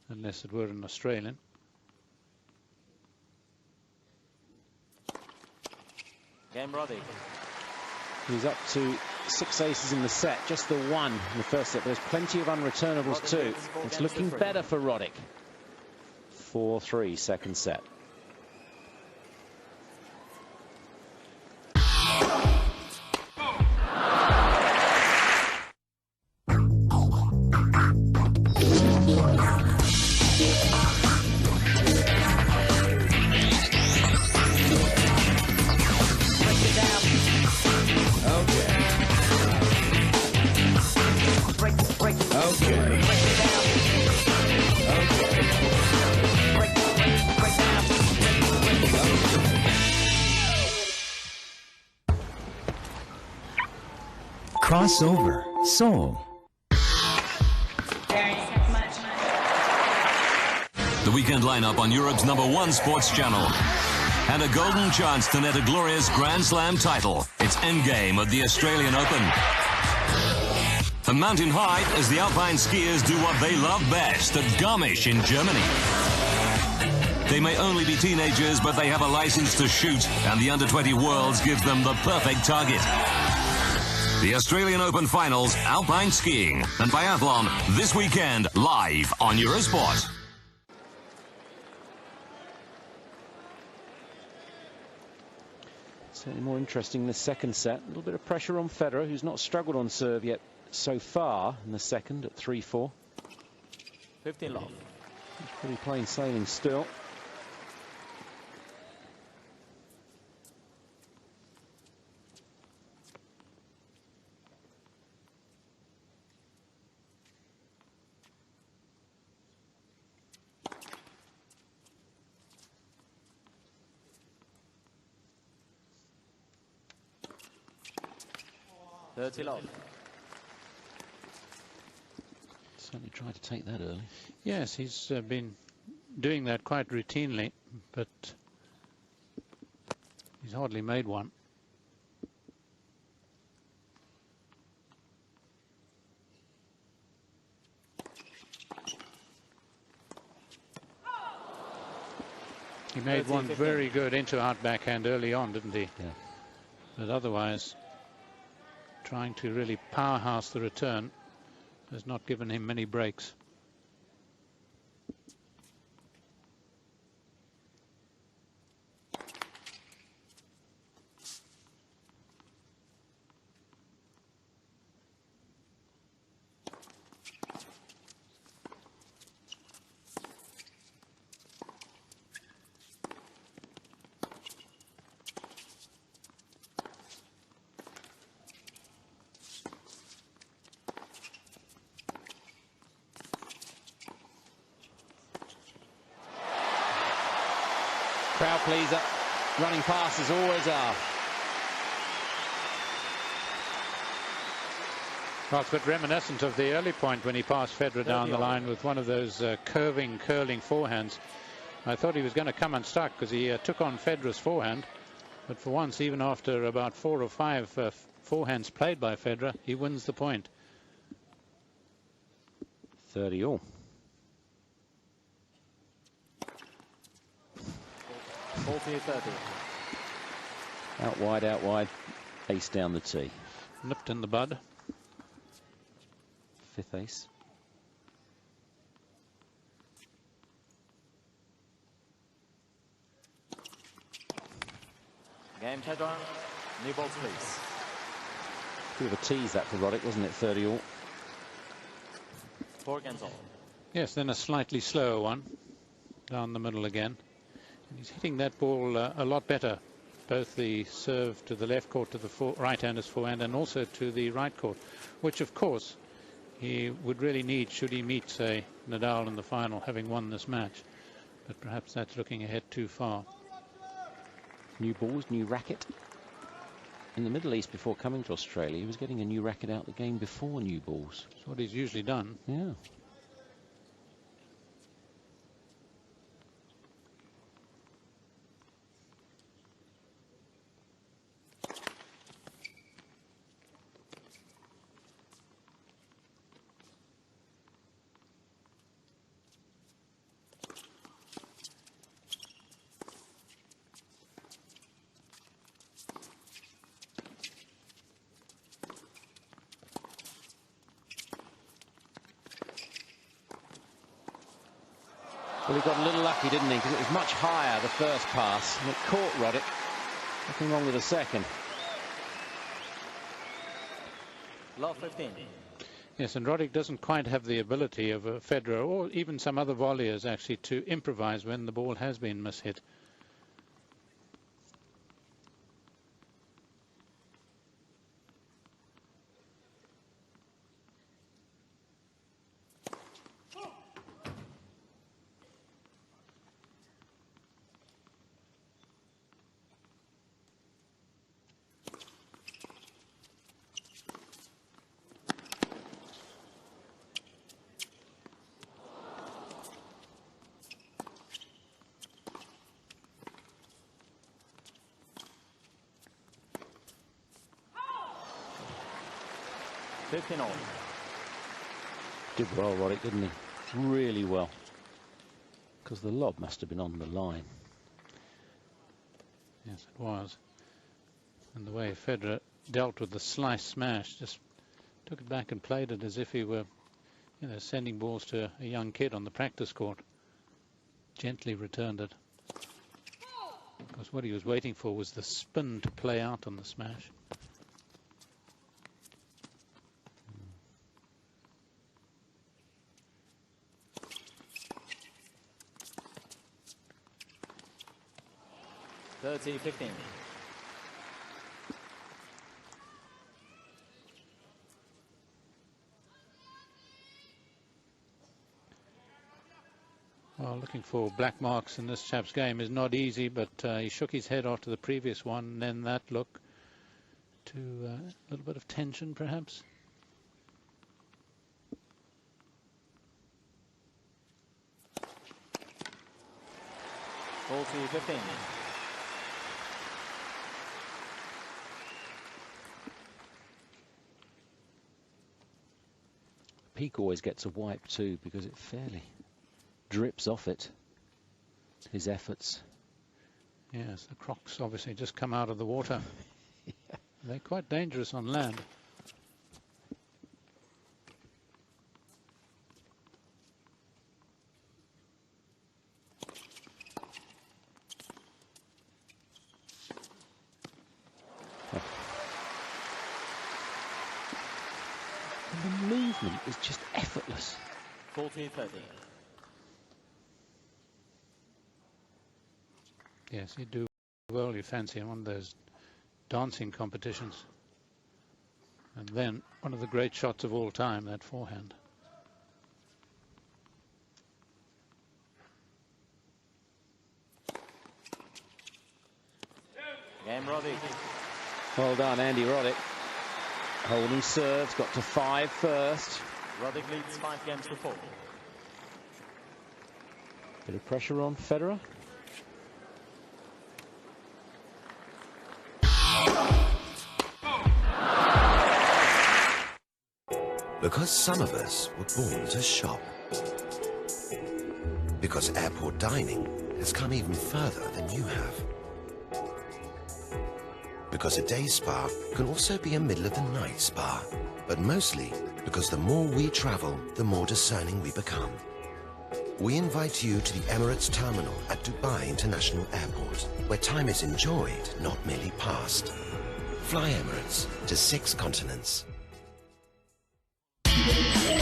unless it were an Australian. Game Roddick. He's up to 6 aces in the set, just the 1 in the first set. There's plenty of unreturnables too. It's looking better for Roddick. 4-3, second set. Crossover, Seoul. The weekend lineup on Europe's #1 sports channel. And a golden chance to net a glorious Grand Slam title. It's endgame of the Australian Open. A mountain height as the alpine skiers do what they love best at Garmisch in Germany. They may only be teenagers, but they have a license to shoot, and the Under-20 Worlds gives them the perfect target. The Australian Open Finals, alpine skiing and biathlon this weekend live on Eurosport. Certainly more interesting in the second set. A little bit of pressure on Federer, who's not struggled on serve yet so far in the second at 3-4. 15 love. He's pretty plain sailing still. Certainly tried to take that early. Yes, he's been doing that quite routinely, but he's hardly made one. He made one very good into-out backhand early on, didn't he? Yeah. But otherwise, trying to really powerhouse the return has not given him many breaks. crowd pleaser. Running passes always are. Well, it's a bit reminiscent of the early point when he passed Federer down the line with one of those curling forehands. I thought he was going to come unstuck because he took on Federer's forehand. But for once, even after about 4 or 5 forehands played by Federer, he wins the point. 30 all. 40-30. Out wide. Ace down the tee. Nipped in the bud. 5th ace. Game tied on. New balls, please. Bit of a tease that for Roddick, wasn't it? 30 all. 4 against all. Yes, then a slightly slower one down the middle again. And he's hitting that ball a lot better. Both the serve to the left court to the right-hander's forehand and also to the right court, which of course he would really need should he meet, say, Nadal in the final, having won this match. But perhaps that's looking ahead too far. New balls, new racket. In the Middle East before coming to Australia, he was getting a new racket out the game before new balls. That's what he's usually done. Yeah. Well, he got a little lucky, didn't he? Because it was much higher, the first pass, and it caught Roddick. Nothing wrong with the second. Low 15. Yes, and Roddick doesn't quite have the ability of Federer or even some other volleyers actually to improvise when the ball has been mishit. Did well, Roddick, didn't he? Really well. Because the lob must have been on the line. Yes, it was. And the way Federer dealt with the slice smash, just took it back and played it as if he were, you know, sending balls to a young kid on the practice court. Gently returned it. Because what he was waiting for was the spin to play out on the smash. Thirty 15. Well, looking for black marks in this chap's game is not easy, but he shook his head after the previous one, and then that look to a little bit of tension, perhaps. Ball to 15. Peak always gets a wipe too because it fairly drips off it. His efforts. Yes, the crocs obviously just come out of the water. Yeah. They're quite dangerous on land. And the movement is just effortless. 40-30. Yes, he'd do well, you fancy him, one of those dancing competitions. And then one of the great shots of all time, that forehand. from Roddick. Well done, Andy Roddick. Holding serves, got to 5 first. Roddick leads 5 games to 4. Bit of pressure on Federer. Because some of us were born to shop. Because airport dining has come even further than you have. Because a day spa can also be a middle-of-the-night spa. But mostly because the more we travel, the more discerning we become. We invite you to the Emirates Terminal at Dubai International Airport, where time is enjoyed, not merely passed. Fly Emirates to 6 continents.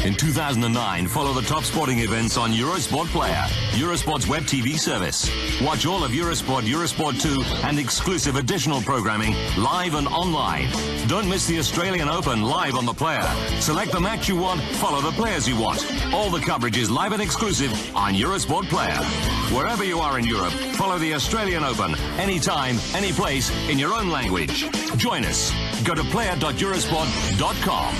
In 2009, follow the top sporting events on Eurosport Player, Eurosport's web TV service. Watch all of Eurosport, Eurosport 2 and exclusive additional programming live and online. Don't miss the Australian Open live on the Player. Select the match you want, follow the players you want. All the coverage is live and exclusive on Eurosport Player. Wherever you are in Europe, follow the Australian Open anytime, any place, in your own language. Join us. Go to player.eurosport.com.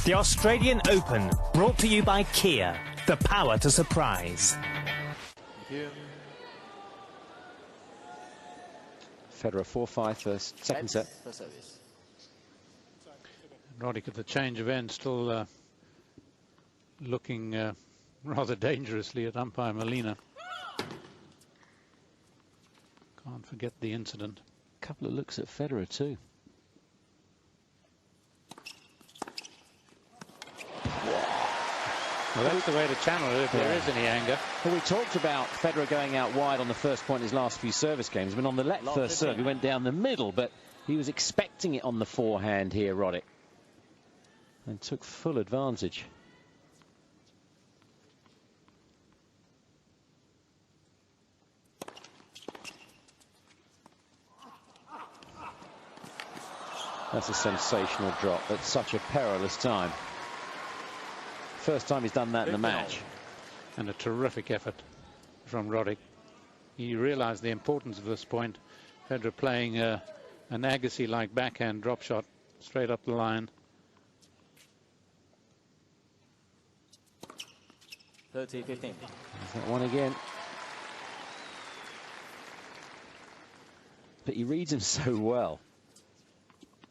The Australian Open, brought to you by Kia, the power to surprise. Thank you. Federer 4-5 first, second set. Roddick at the change of end, still looking rather dangerously at umpire Molina. Can't forget the incident. A couple of looks at Federer too. Well, that's the way to channel it if there is any anger. Well, we talked about Federer going out wide on the first point in his last few service games. I mean, on the left first serve, he went down the middle, but he was expecting it on the forehand here, Roddick, and took full advantage. That's a sensational drop at such a perilous time. First time he's done that in the match. And a terrific effort from Roddick. He realized the importance of this point. Federer playing an Agassi-like backhand drop shot straight up the line. 30-15. There's that one again. But he reads him so well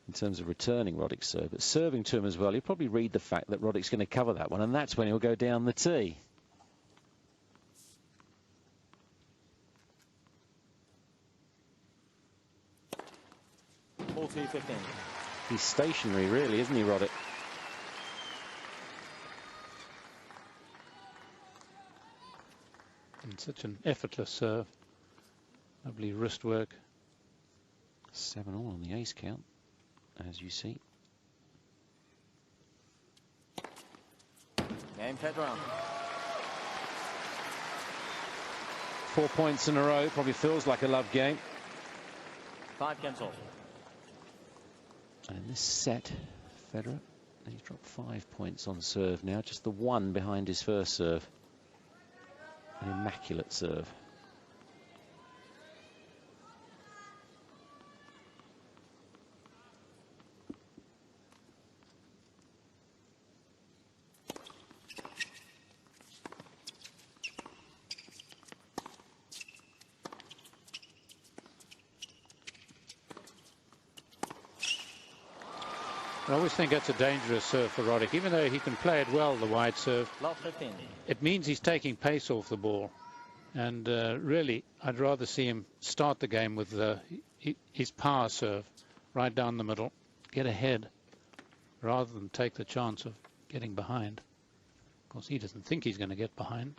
in terms of returning Roddick's serve, but serving to him as well. He'll probably read the fact that Roddick's going to cover that one, and that's when he'll go down the tee. He's stationary, really, isn't he, Roddick? And such an effortless serve. Lovely wrist work. 7-all on the ace count, as you see. Game Federer. 4 points in a row, probably feels like a love game. 5 games all. And this set, Federer, he's dropped 5 points on serve now, just the one behind his first serve. An immaculate serve. I always think that's a dangerous serve for Roddick. Even though he can play it well, the wide serve, it means he's taking pace off the ball. And really, I'd rather see him start the game with his power serve right down the middle, get ahead, rather than take the chance of getting behind. Of course, he doesn't think he's going to get behind,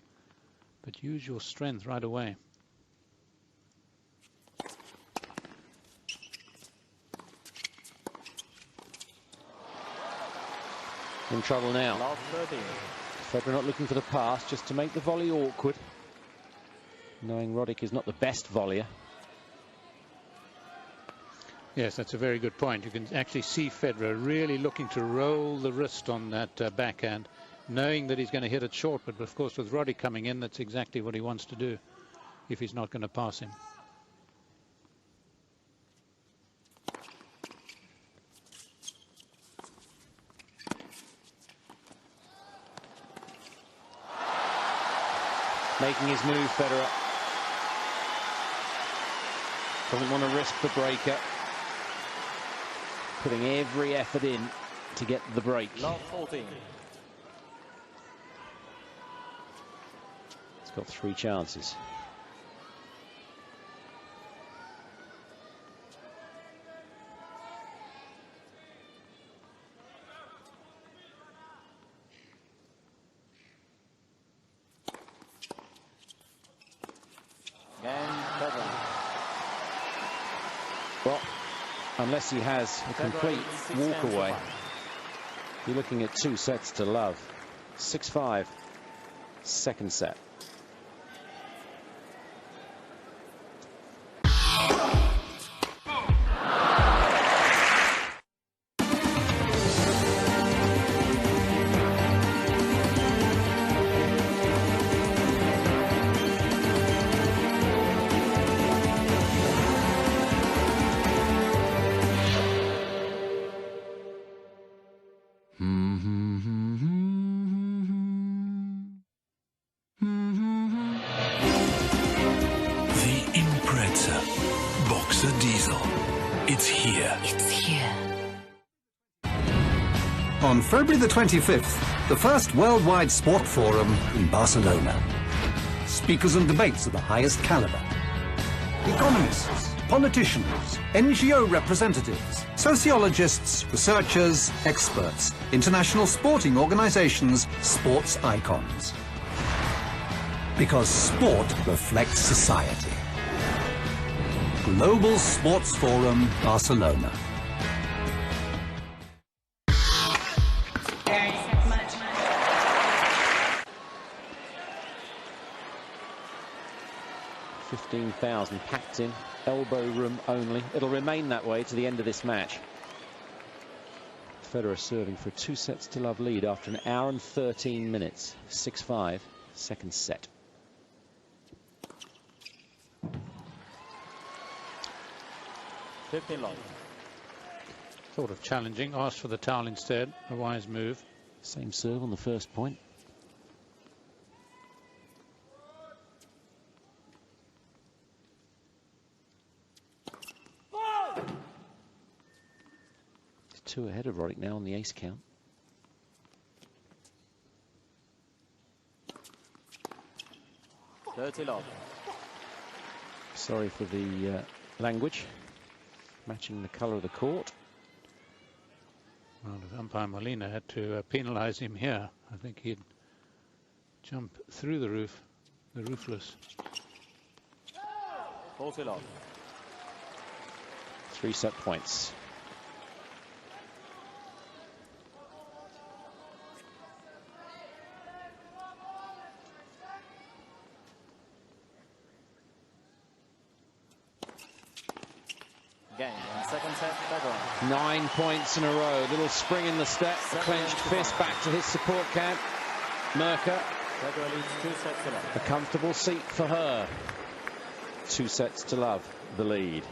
but use your strength right away. In trouble now. Federer not looking for the pass, just to make the volley awkward, knowing Roddick is not the best volleyer. Yes, that's a very good point. You can actually see Federer really looking to roll the wrist on that backhand, knowing that he's going to hit it short. But of course, with Roddick coming in, that's exactly what he wants to do if he's not going to pass him. Making his move, Federer. Doesn't want to risk the breaker. Putting every effort in to get the break. Love 14. It's got 3 chances. Well, unless he has a complete walk-away, you're looking at 2 sets to love. 6-5, second set. On February the 25th, the first worldwide sport forum in Barcelona. Speakers and debates of the highest caliber. Economists, politicians, NGO representatives, sociologists, researchers, experts, international sporting organizations, sports icons. Because sport reflects society. Global Sports Forum, Barcelona. $15,000 packed in, elbow room only. It'll remain that way to the end of this match. Federer serving for a 2 sets to love lead after 1 hour and 13 minutes. 6-5, second set. Thought of challenging, asked for the towel instead. A wise move. Same serve on the first point. He's 2 ahead of Roddick now on the ace count. Dirty love. Sorry for the language. Matching the colour of the court. Well, if umpire Molina had to penalise him here, I think he'd jump through the roof, the roofless. 40 love. 3 set points. Game in second set, Federer. 9 points in a row. Little spring in the step. Clenched fist back to his support camp. Merker. Federer leads 2 sets to love. A comfortable seat for her. 2 sets to love the lead.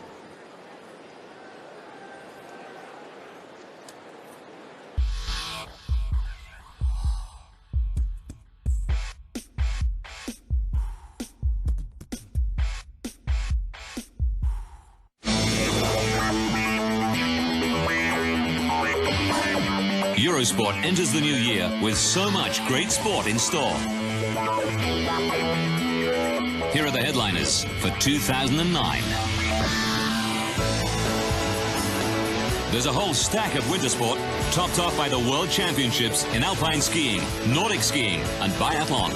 Eurosport enters the new year with so much great sport in store. Here are the headliners for 2009. There's a whole stack of winter sport, topped off by the World Championships in alpine skiing, Nordic skiing and biathlon.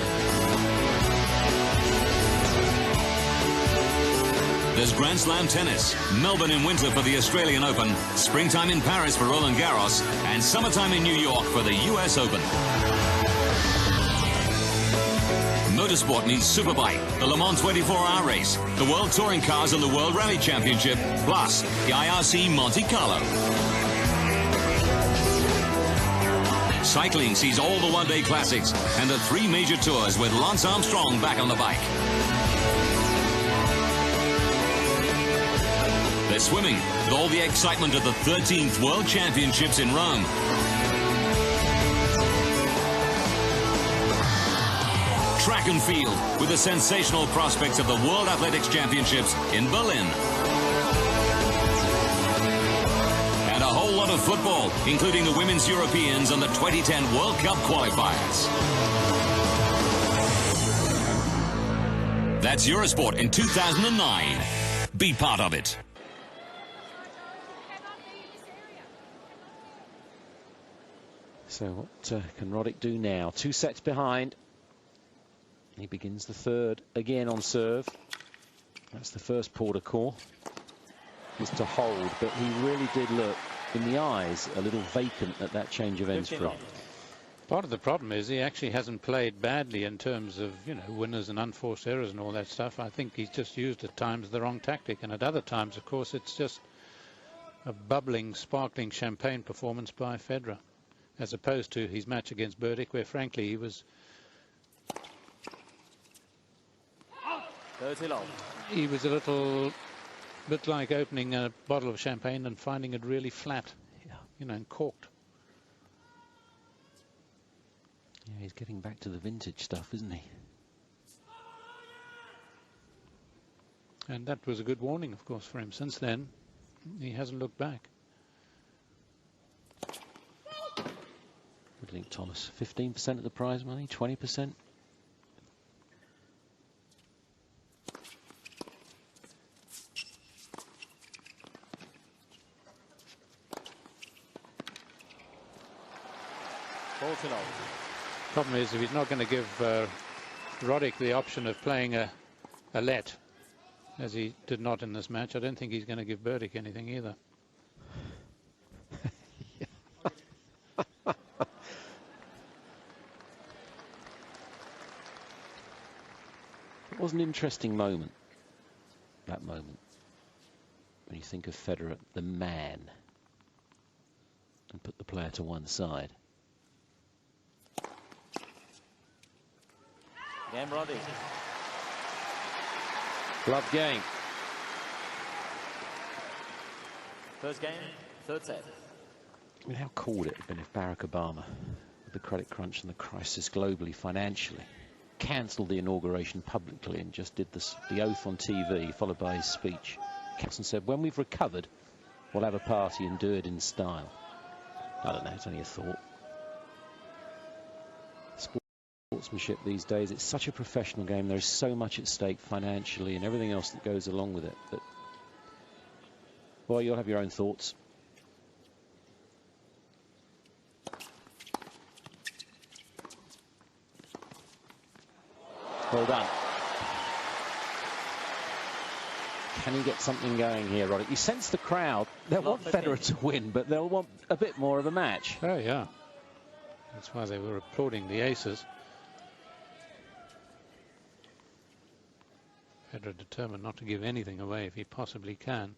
There's Grand Slam tennis, Melbourne in winter for the Australian Open, springtime in Paris for Roland Garros, and summertime in New York for the US Open. Motorsport needs Superbike, the Le Mans 24-hour race, the World Touring Cars and the World Rally Championship, plus the IRC Monte Carlo. Cycling sees all the one-day classics and the 3 major tours with Lance Armstrong back on the bike. They're swimming with all the excitement of the 13th World Championships in Rome. Track and field with the sensational prospects of the World Athletics Championships in Berlin. And a whole lot of football, including the Women's Europeans and the 2010 World Cup qualifiers. That's Eurosport in 2009. Be part of it. So what can Roddick do now? 2 sets behind. He begins the third again on serve. That's the first port of call. Is to hold, but he really did look in the eyes a little vacant at that change of ends for him. Part of the problem is he actually hasn't played badly in terms of, you know, winners and unforced errors and all that stuff. I think he's just used at times the wrong tactic, and at other times, of course, it's just a bubbling, sparkling champagne performance by Federer, as opposed to his match against Roddick, where frankly he was a little bit like opening a bottle of champagne and finding it really flat, you know, and corked. Yeah, he's getting back to the vintage stuff, isn't he? And that was a good warning, of course, for him. Since then, he hasn't looked back. What do you think, Thomas? 15% of the prize money? 20%? Problem is, if he's not going to give Roddick the option of playing a let, as he did not in this match, I don't think he's going to give Roddick anything either. It was an interesting moment, that moment, when you think of Federer, the man, and put the player to one side. Game Roddick. Love game. First game, third set. I mean, how cool would it have been if Barack Obama, with the credit crunch and the crisis globally, financially, cancelled the inauguration publicly and just did the oath on TV, followed by his speech. And said, when we've recovered, we'll have a party and do it in style. I don't know, it's only a thought. Sportsmanship these days, it's such a professional game. There's so much at stake financially and everything else that goes along with it. But, well, you'll have your own thoughts. Well done. Can he get something going here, Roddick? You sense the crowd. They'll want Federer to win, but they'll want a bit more of a match. Oh, yeah. That's why they were applauding the aces. Federer determined not to give anything away if he possibly can.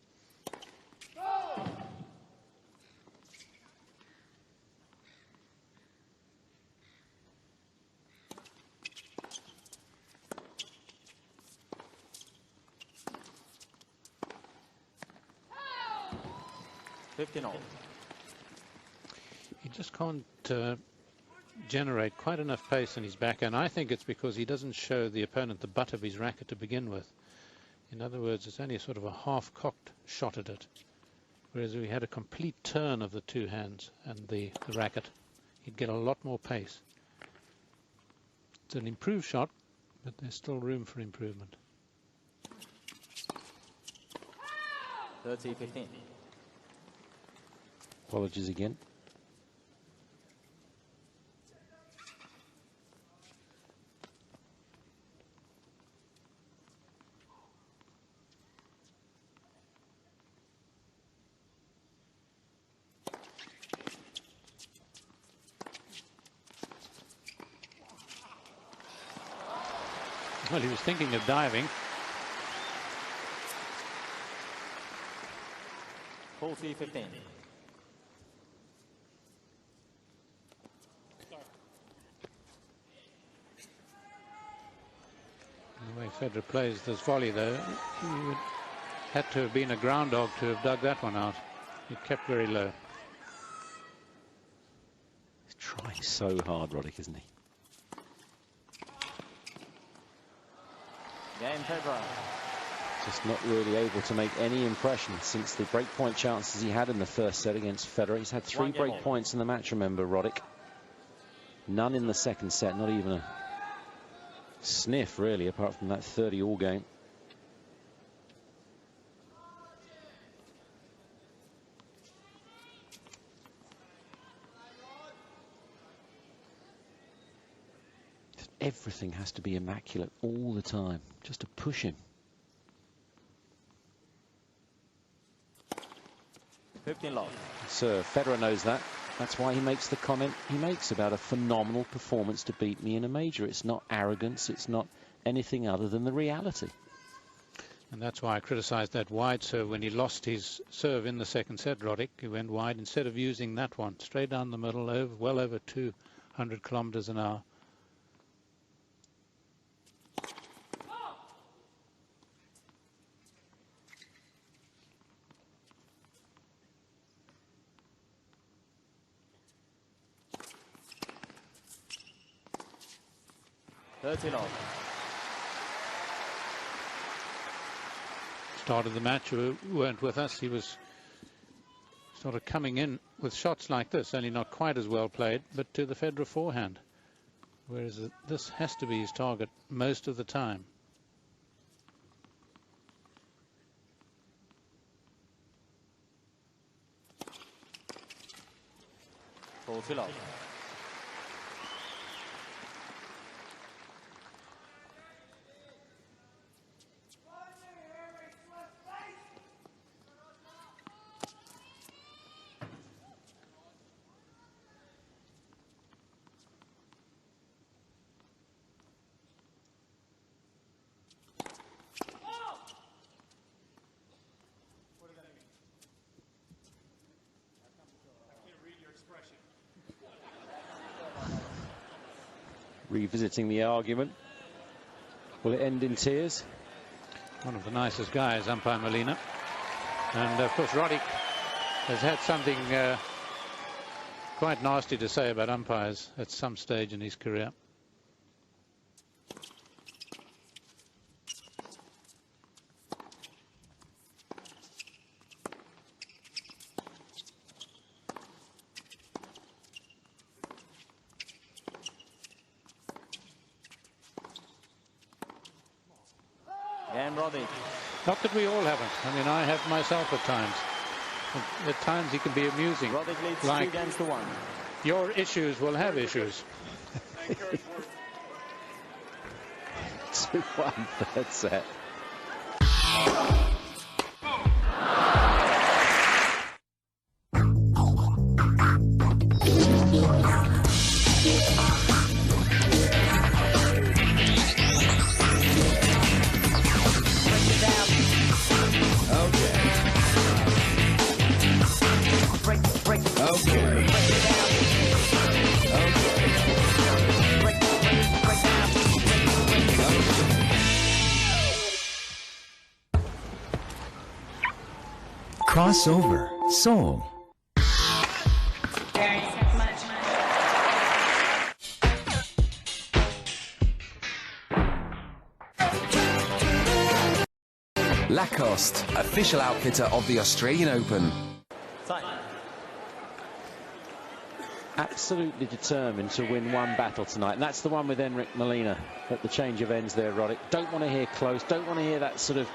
He just can't generate quite enough pace in his backhand. I think it's because he doesn't show the opponent the butt of his racket to begin with. In other words, it's only a sort of a half-cocked shot at it. Whereas if he had a complete turn of the two hands and the racket, he'd get a lot more pace. It's an improved shot, but there's still room for improvement. 30-15. Apologies again. Well, he was thinking of diving. 40-15. The way Federer plays this volley, though, he would had to have been a ground dog to have dug that one out. He kept very low. He's trying so hard, Roddick, isn't he? Game Federer. Just not really able to make any impression since the breakpoint chances he had in the first set against Federer. He's had 3 break points in the match, remember, Roddick. None in the second set, not even a sniff, really, apart from that 30-all game. Everything has to be immaculate all the time, just to push him. 15 love. Sir Federer knows that. That's why he makes the comment he makes about a phenomenal performance to beat me in a major. It's not arrogance. It's not anything other than the reality. And that's why I criticised that wide serve when he lost his serve in the second set, Roddick. He went wide instead of using that one. Straight down the middle, well over 200 kilometres an hour. Start of the match, you weren't with us. He was sort of coming in with shots like this, only not quite as well played, but to the Federer forehand. Whereas this has to be his target most of the time. Revisiting the argument. Will it end in tears? One of the nicest guys, umpire Molina. And of course Roddick has had something quite nasty to say about umpires at some stage in his career. Not that we all haven't. I mean, I have myself at times. At times he can be amusing. Roddick leads like 2-1. Your issues will have issues. 2-1 third set. Crossover, Seoul. Lacoste, official outfitter of the Australian Open. Absolutely determined to win one battle tonight, and that's the one with Enric Molina at the change of ends there, Roddick. Don't want to hear close, don't want to hear that sort of,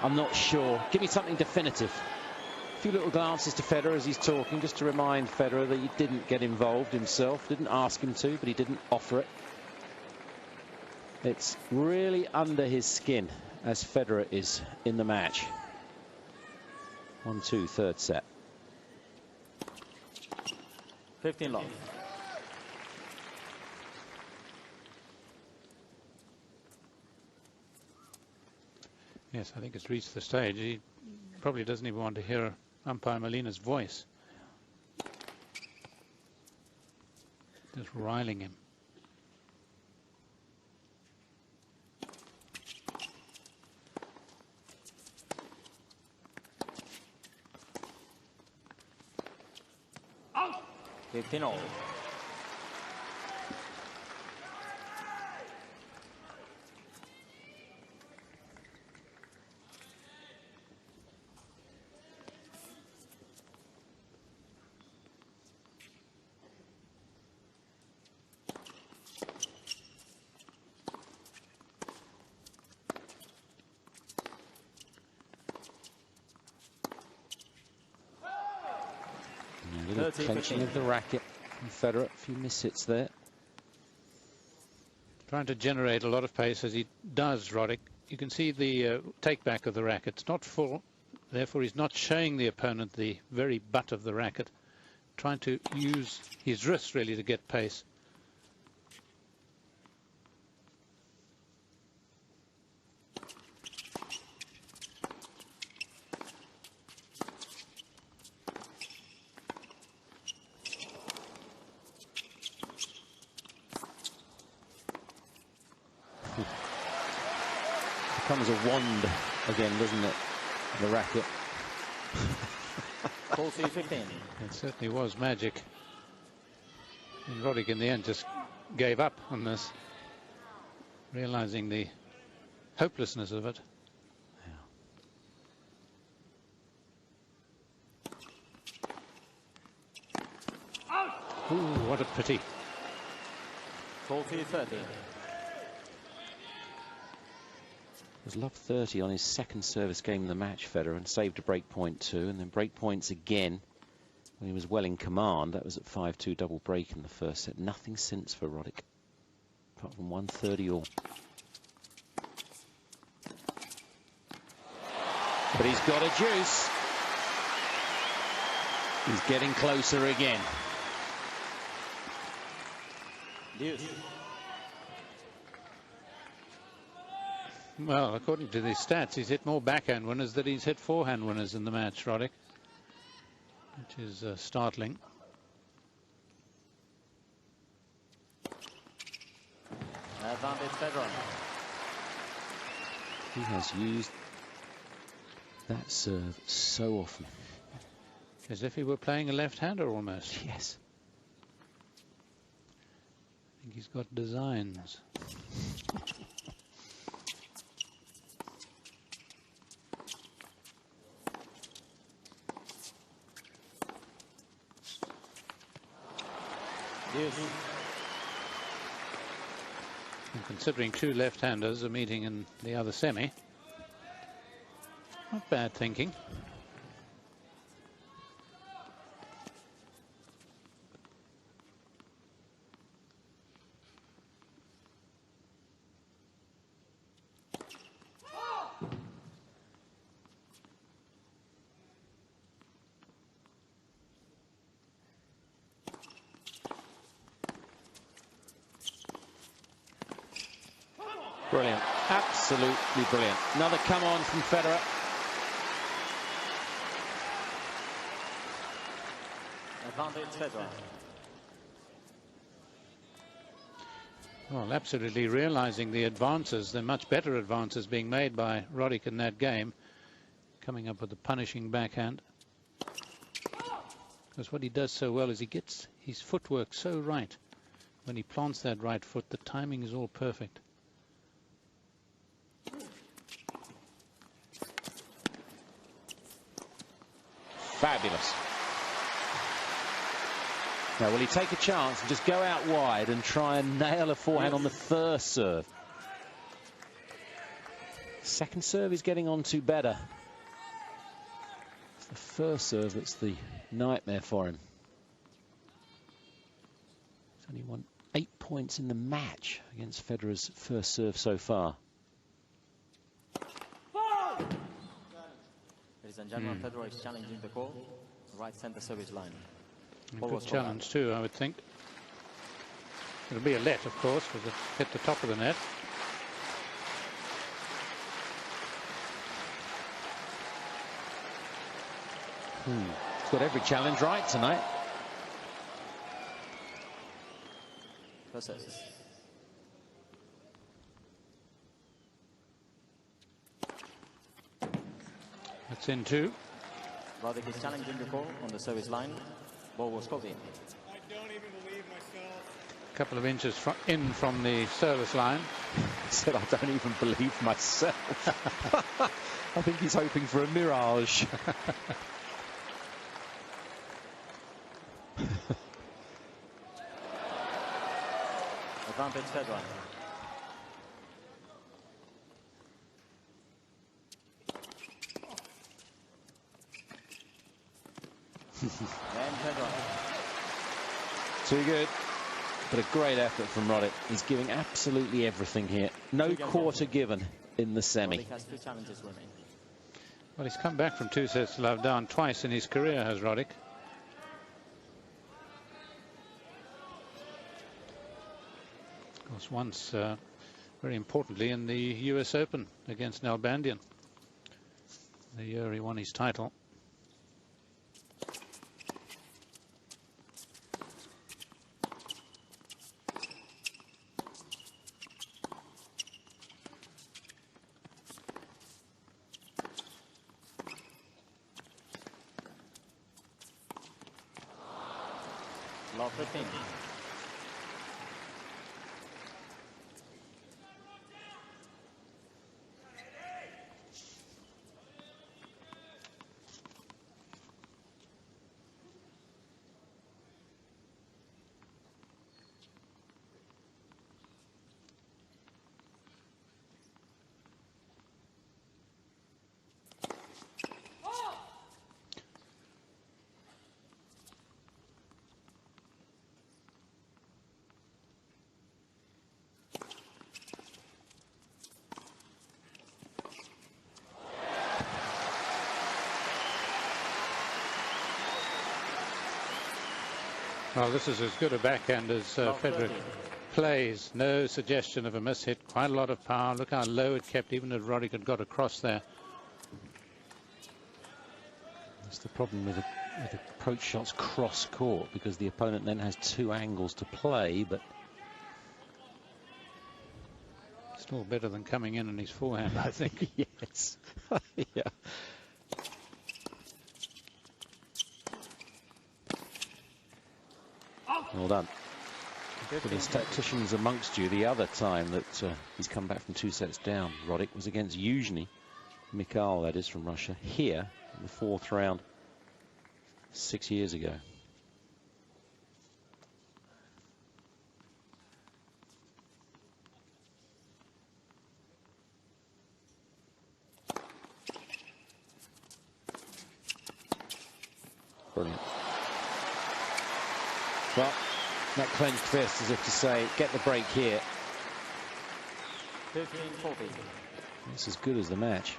I'm not sure. Give me something definitive. A few little glances to Federer as he's talking, just to remind Federer that he didn't get involved himself, didn't ask him to, but he didn't offer it. It's really under his skin as Federer is in the match. 1-2, third set. 15 love. Yes, I think it's reached the stage. He probably doesn't even want to hear umpire Molina's voice. Just riling him. Out. 15-all. Clenching of the racket from Federer. A few miss hits there. Trying to generate a lot of pace as he does, Roddick. You can see the take back of the racket. It's not full, therefore he's not showing the opponent the very butt of the racket. Trying to use his wrist really to get pace. Becomes a wand again, doesn't it? The racket. Ball 15. It certainly was magic. And Roddick in the end just gave up on this, realizing the hopelessness of it. Yeah. Ooh, what a pity. Ball 30. Was love 30 on his second service game of the match, Federer, and saved a break point too, and then break points again when he was well in command. That was at 5-2 double break in the first set. Nothing since for Roddick, apart from 130 all. But he's got a juice. He's getting closer again. Deuce. Well, according to these stats, he's hit more backhand winners than he's hit forehand winners in the match, Roddick, which is startling. Advantage Federer. He has used that serve so often. As if he were playing a left-hander almost. Yes. I think he's got designs. Yes. And considering two left-handers are meeting in the other semi, not bad thinking. Brilliant, absolutely brilliant. Another come on from Federer. Advantage Federer. Well, absolutely realizing the advances, the much better advances being made by Roddick in that game, coming up with the punishing backhand. Because what he does so well is he gets his footwork so right. When he plants that right foot, the timing is all perfect. Fabulous. Now, will he take a chance and just go out wide and try and nail a forehand on the first serve? Second serve is getting on to better. It's the first serve that's the nightmare for him. He's only won 8 points in the match against Federer's first serve so far. Ladies and gentlemen, Federer is challenging the call. Right center service line. Good challenge too, I would think. It'll be a let, of course, because it hit the top of the net. He's got every challenge right tonight. Process. That's in 2. Roddick is challenging the ball on the service line. Ball was called in. I don't even believe myself. A couple of inches in from the service line. He said, I don't even believe myself. I think he's hoping for a mirage. Advantage Federer. And Federer. Too good. But a great effort from Roddick. He's giving absolutely everything here. No quarter given in the semi. Roddick has 2 challenges remaining. Well, he's come back from 2 sets to love down twice in his career, has Roddick. Of course, once, very importantly, in the US Open against Nalbandian, the year he won his title. Love 15. Well, this is as good a backhand as Federer plays. No suggestion of a miss hit. Quite a lot of power. Look how low it kept, even if Roddick had got across there. That's the problem with approach shots cross court, because the opponent then has 2 angles to play, but still better than coming in on his forehand, I think. yes. Yeah. Well done. For the statisticians amongst you, the other time that he's come back from 2 sets down, Roddick, was against Yuzhny, Mikhail, that is, from Russia, here in the 4th round 6 years ago. Brilliant. Well, that clenched fist, as if to say, get the break here. 13-40. It's as good as the match.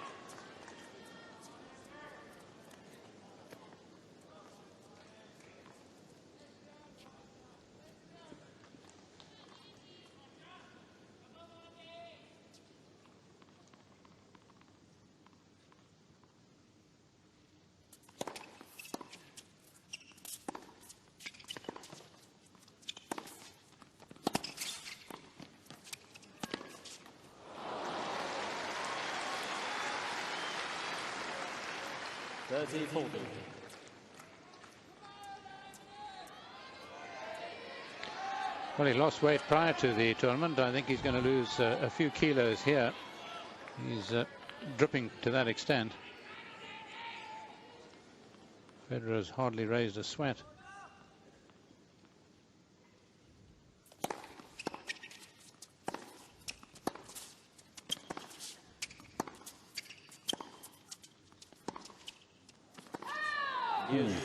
Well, he lost weight prior to the tournament. I think he's going to lose a few kilos here. He's dripping to that extent. Federer's hardly raised a sweat.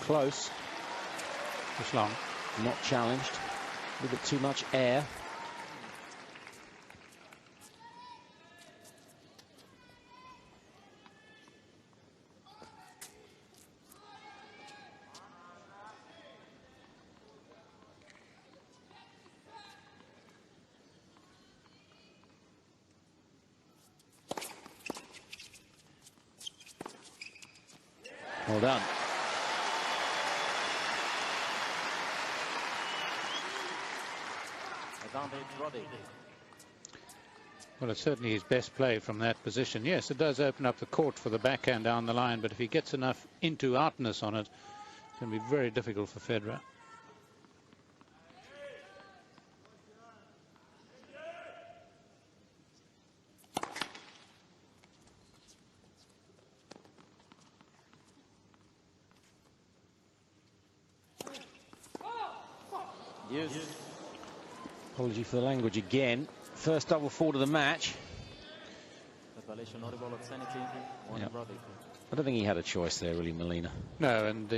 Close. Just long. Not challenged. A little bit too much air. Well done. Advantage Roddick. Well, it's certainly his best play from that position. Yes, it does open up the court for the backhand down the line, but if he gets enough into-outness on it, it's going to be very difficult for Federer. Yes. Apology for the language again. First double fault of the match. Yeah. I don't think he had a choice there, really, Molina. No, and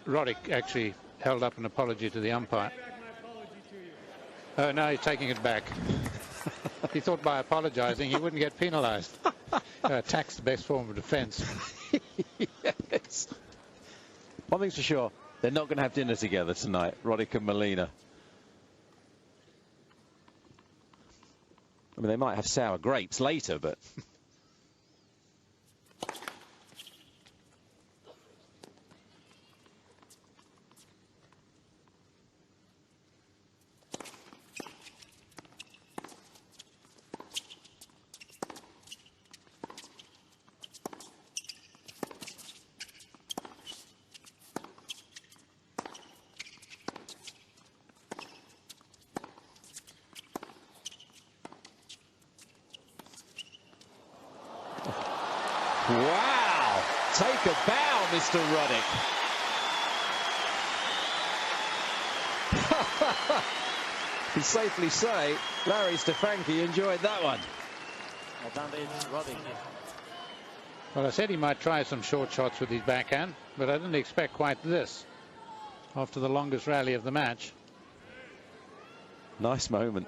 Roddick actually held up an apology to the umpire. Oh, now he's taking it back. He thought by apologising he wouldn't get penalised. Attack's the best form of defence. Yes. One thing's for sure, they're not going to have dinner together tonight, Roddick and Molina. I mean, they might have sour grapes later, but... Wow! Take a bow, Mr. Roddick. Can safely say Larry Stefanki enjoyed that one. Advantage Roddick. Well, I said he might try some short shots with his backhand, but I didn't expect quite this after the longest rally of the match. Nice moment.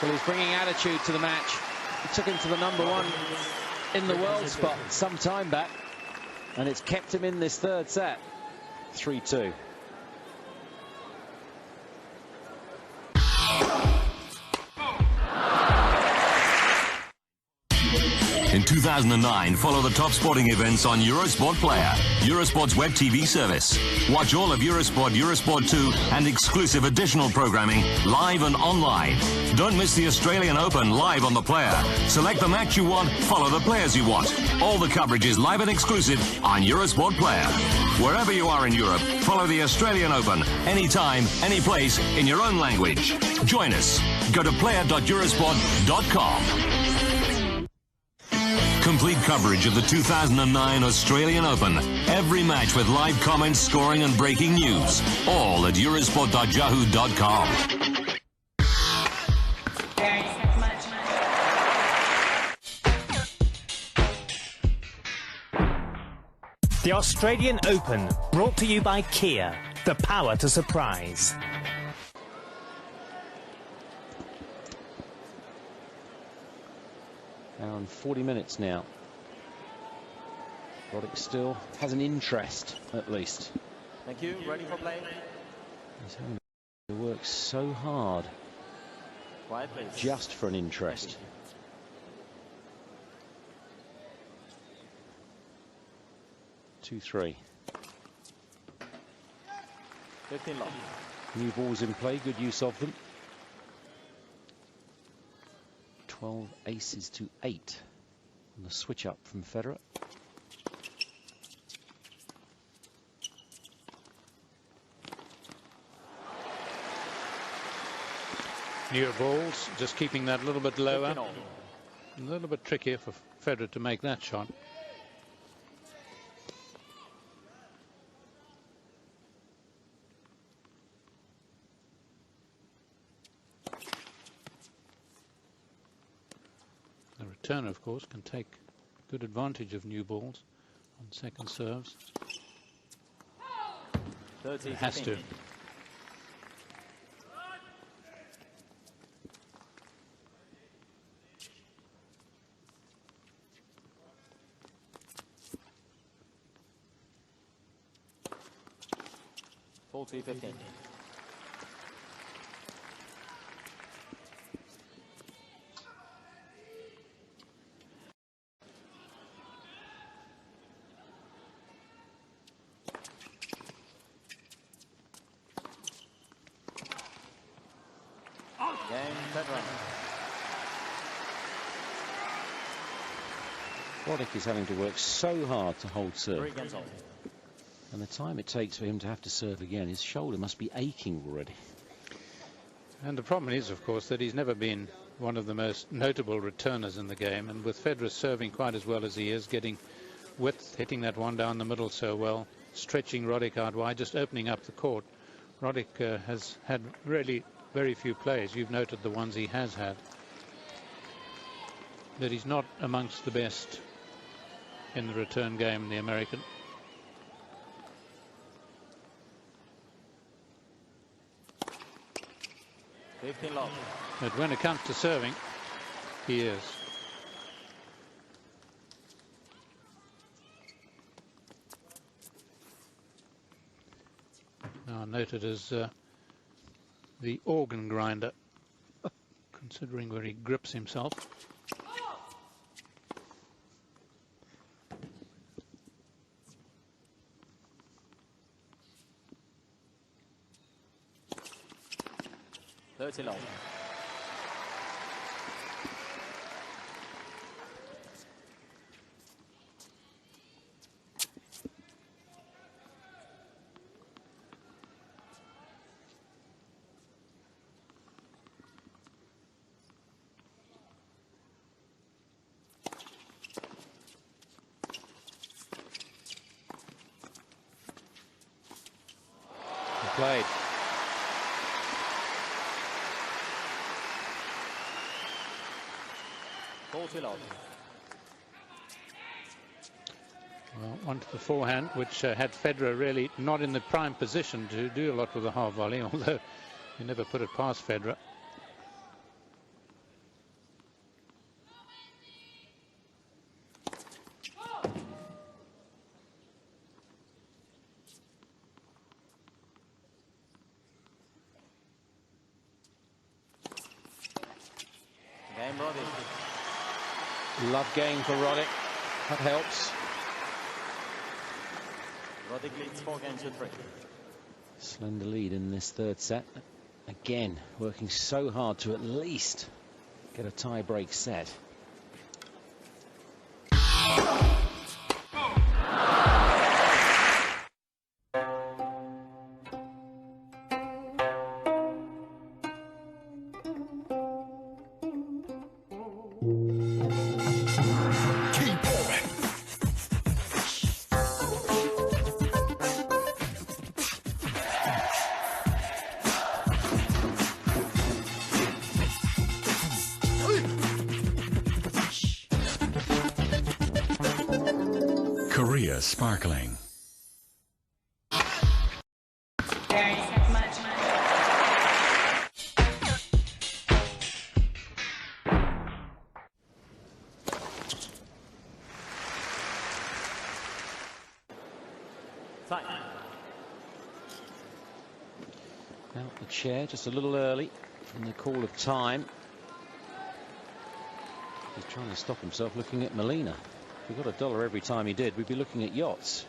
Well, he's bringing attitude to the match. He took him to the #1 in the world spot some time back, and it's kept him in this third set. 3-2. In 2009, follow the top sporting events on Eurosport Player, Eurosport's web TV service. Watch all of Eurosport, Eurosport 2, and exclusive additional programming live and online. Don't miss the Australian Open live on the Player. Select the match you want, follow the players you want. All the coverage is live and exclusive on Eurosport Player. Wherever you are in Europe, follow the Australian Open anytime, any place, in your own language. Join us. Go to player.eurosport.com. Complete coverage of the 2009 Australian Open. Every match with live comments, scoring and breaking news. All at eurosport.yahoo.com. The Australian Open, brought to you by Kia. The power to surprise. Around 40 minutes now. Roddick still has an interest, at least. Thank you. Ready for play? He's having to work so hard. Quiet, please. Just for an interest. Two, 3. 15 love. New balls in play, good use of them. 12 aces to 8 on the switch up from Federer. Newer balls, just keeping that a little bit lower. A little bit trickier for Federer to make that shot. The returner, of course, can take good advantage of new balls on second serves. 30, it has to. 40-15. Game, Federer. Roddick is having to work so hard to hold serve. 3 games off. And the time it takes for him to have to serve again, his shoulder must be aching already. And the problem is, of course, that he's never been one of the most notable returners in the game. And with Federer serving quite as well as he is, getting width, hitting that one down the middle so well, stretching Roddick out wide, just opening up the court. Roddick has had really very few plays. You've noted the ones he has had. But he's not amongst the best in the return game, the American. But when it comes to serving, he is. Now noted as the organ grinder, considering where he grips himself. Long. Played. Well, onto the forehand, which had Federer really not in the prime position to do a lot with the half volley, although he never put it past Federer. Game, Roddick. Love game for Roddick. That helps. Roddick leads 4 games to 3. Slender lead in this third set. Again, working so hard to at least get a tie-break set. Korea sparkling. Very much. Out the chair just a little early from the call of time. He's trying to stop himself looking at Molina. If we got $1 every time he did, we'd be looking at yachts.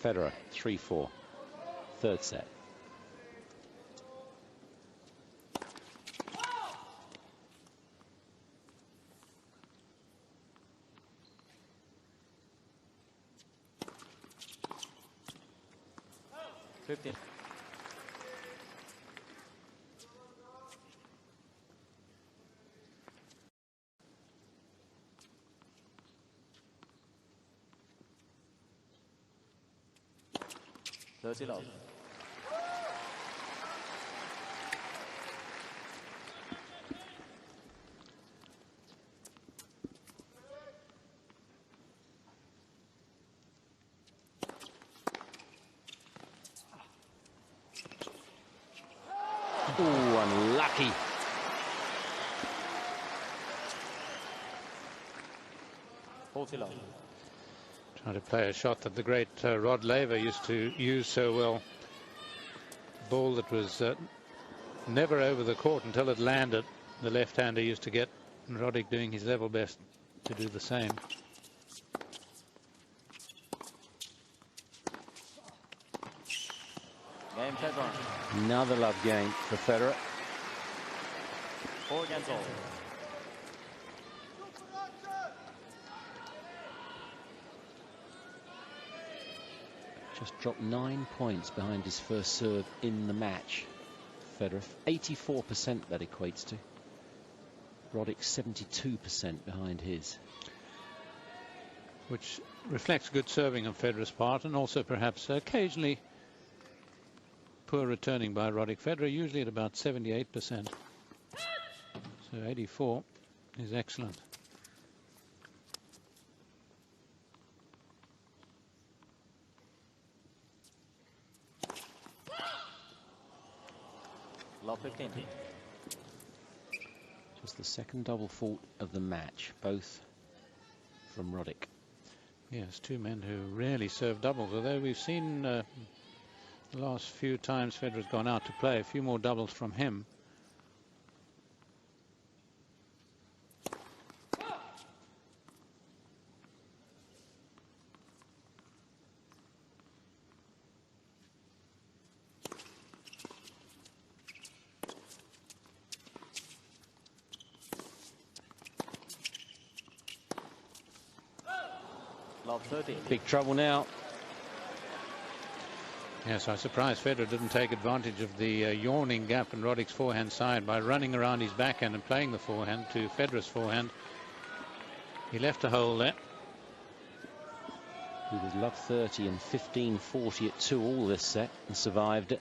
Federer, 3-4. Third set. Love. Oh, unlucky. 40 love. Trying to play a shot that the great Rod Laver used to use so well. Ball that was never over the court until it landed. The left-hander used to get, and Roddick doing his level best to do the same. Game Federer. Another love game for Federer. 4 against all. Just dropped 9 points behind his first serve in the match. Federer, 84% that equates to. Roddick 72% behind his. Which reflects good serving on Federer's part, and also perhaps occasionally poor returning by Roddick. Federer usually at about 78%. So 84 is excellent. Love 15. Just the second double fault of the match, both from Roddick. Yes, two men who rarely serve doubles, although we've seen the last few times Federer's gone out to play a few more doubles from him. Love 30. Big trouble now. Yes, I was surprised Federer didn't take advantage of the yawning gap in Roddick's forehand side by running around his backhand and playing the forehand to Federer's forehand. He left a hole there. He was love 30 and 15-40 at 2 all this set and survived it.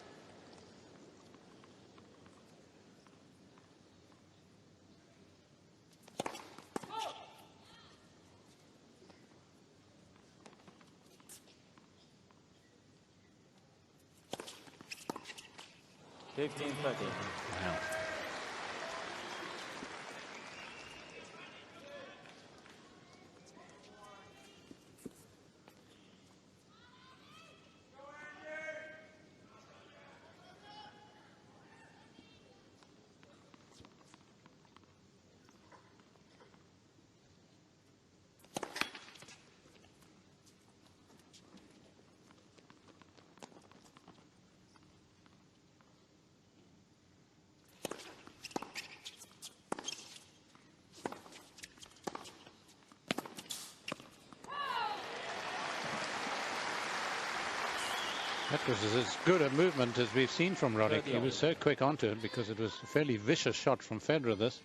Wow. That was as good a movement as we've seen from Roddick. He was so quick onto it because it was a fairly vicious shot from Federer, this.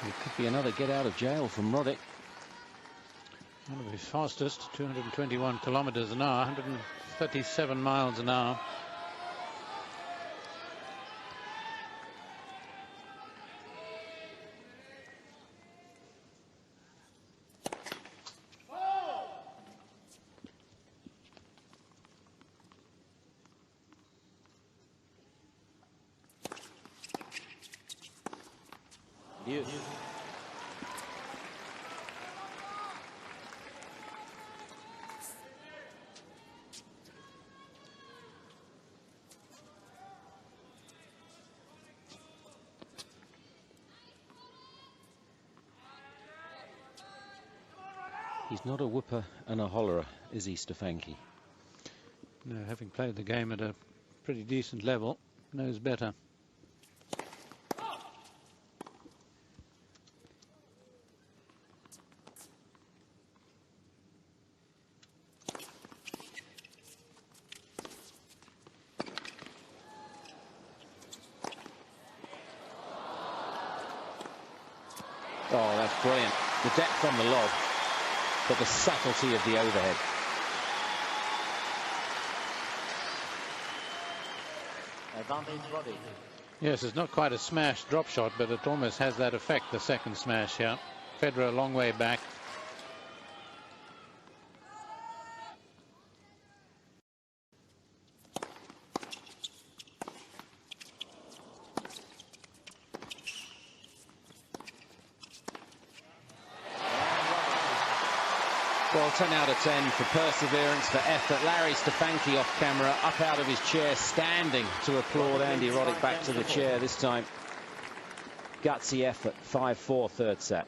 It could be another get out of jail from Roddick. One of his fastest, 221 kilometers an hour, 137 miles an hour. Yes. He's not a whooper and a hollerer, is he, Stefanki? No, having played the game at a pretty decent level, knows better. Oh, that's brilliant. The depth on the lob, but the subtlety of the overhead. Yes, it's not quite a smash drop shot, but it almost has that effect, the second smash here. Federer a long way back. Well, 10 out of 10 for perseverance, for effort. Larry Stefanki off camera, up out of his chair, standing to applaud Andy Roddick back to the chair this time. Gutsy effort, 5-4 third set.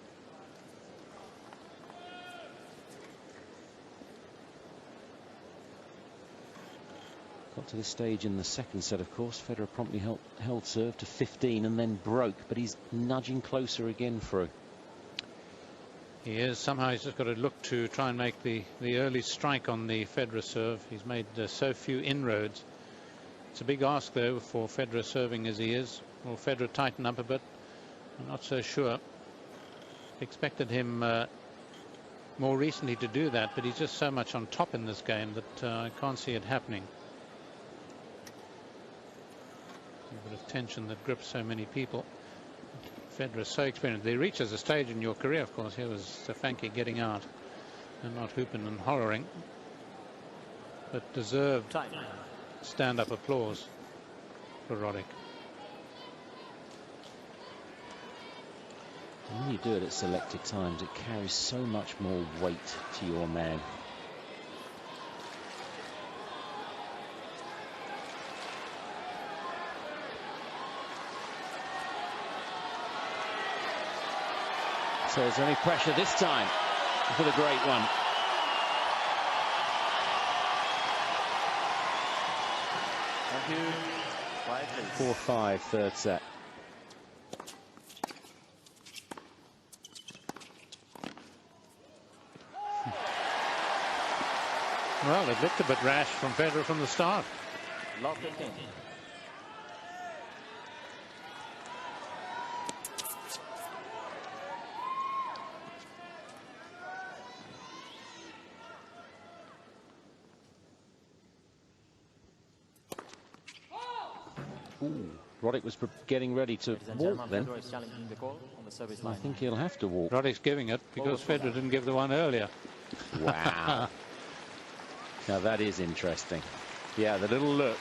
Got to this stage in the second set, of course. Federer promptly held serve to 15 and then broke, but he's nudging closer again through. He is. Somehow he's just got to look to try and make the early strike on the Federer serve. He's made so few inroads. It's a big ask, though, for Federer serving as he is. Will Federer tighten up a bit? I'm not so sure. Expected him more recently to do that, but he's just so much on top in this game that I can't see it happening. A bit of tension that grips so many people. Federer is so experienced. There reaches a stage in your career, of course. Here was Stefanki getting out and not hooping and hollering, but deserved stand-up applause for Roddick. And when you do it at selected times, it carries so much more weight to your man. So is there any pressure this time for the great one? Thank you. 4-5 third set. Well, it looked a bit rash from Federer from the start. Love 15. Roddick was getting ready to walk then. I think he'll have to walk. Roddick's giving it because Federer didn't give the one earlier. Wow. Now that is interesting. Yeah, the little look.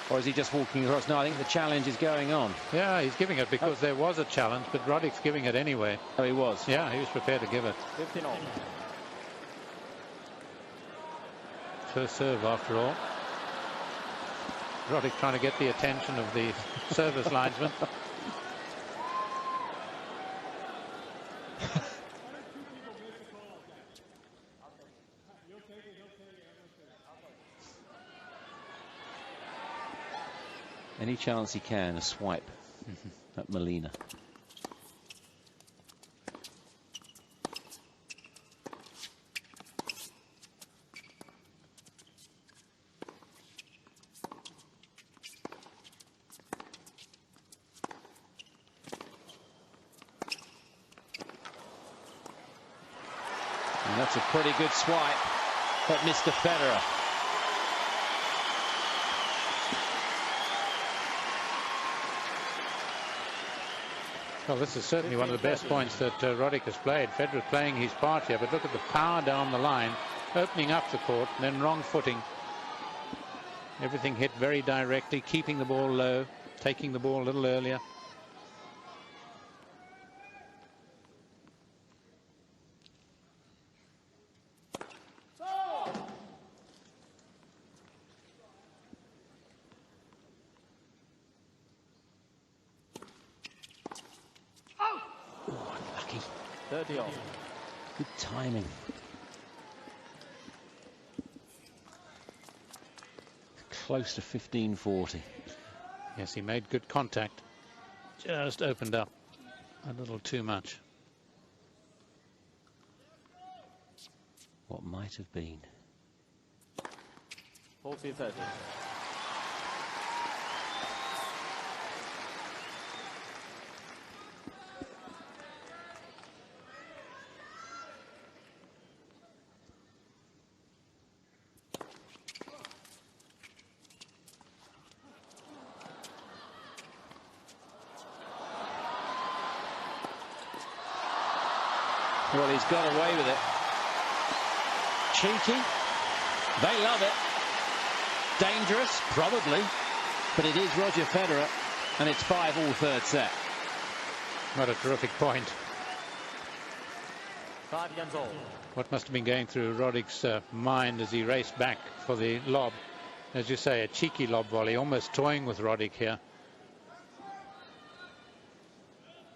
Or is he just walking across? No, I think the challenge is going on. Yeah, he's giving it because there was a challenge, but Roddick's giving it anyway. Oh, he was? Yeah, he was prepared to give it. 15 all. First serve, after all. Roddick trying to get the attention of the service linesman. Any chance he can, a swipe at Molina. And that's a pretty good swipe at Mr. Federer. Well, this is certainly one of the best points that Roddick has played. Federer playing his part here, but look at the power down the line, opening up the court, and then wrong footing. Everything hit very directly, keeping the ball low, taking the ball a little earlier. Good timing. Close to 15-40. Yes, he made good contact. Just opened up a little too much. What might have been. 40-30. Well, he's got away with it. Cheeky. They love it. Dangerous, probably. But it is Roger Federer, and it's 5-all third set. What a terrific point. 5 years old. What must have been going through Roddick's mind as he raced back for the lob? As you say, a cheeky lob volley, almost toying with Roddick here.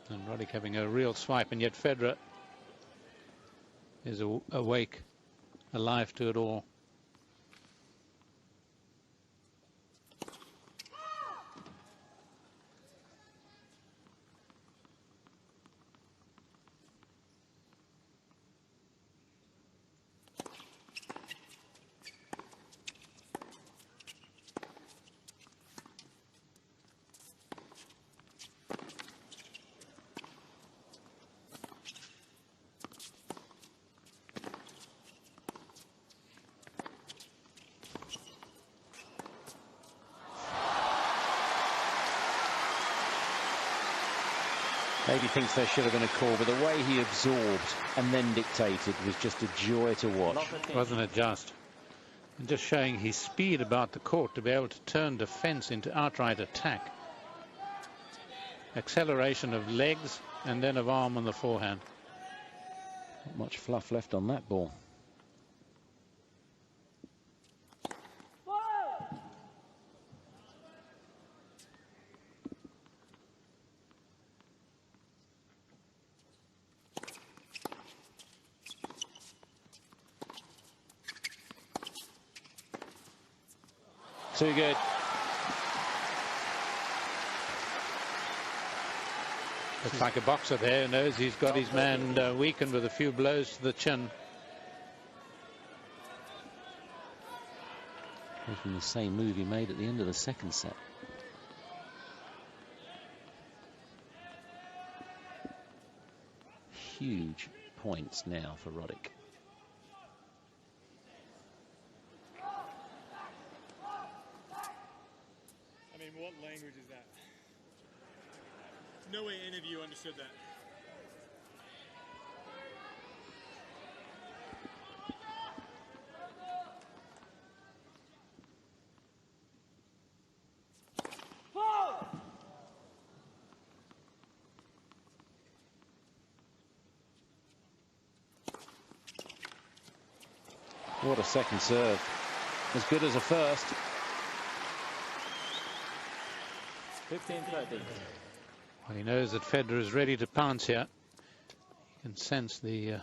And Roddick having a real swipe, and yet Federer is awake, alive to it all. Maybe thinks there should have been a call, but the way he absorbed and then dictated was just a joy to watch. Wasn't it just? And just showing his speed about the court to be able to turn defense into outright attack. Acceleration of legs and then of arm on the forehand. Not much fluff left on that ball. Too good. Looks like a boxer there who knows he's got his man weakened with a few blows to the chin. Making the same move he made at the end of the second set. Huge points now for Roddick. What language is that? There's no way any of you understood that. What a second serve. As good as a first. 15-30. Well, he knows that Federer is ready to pounce here. You can sense the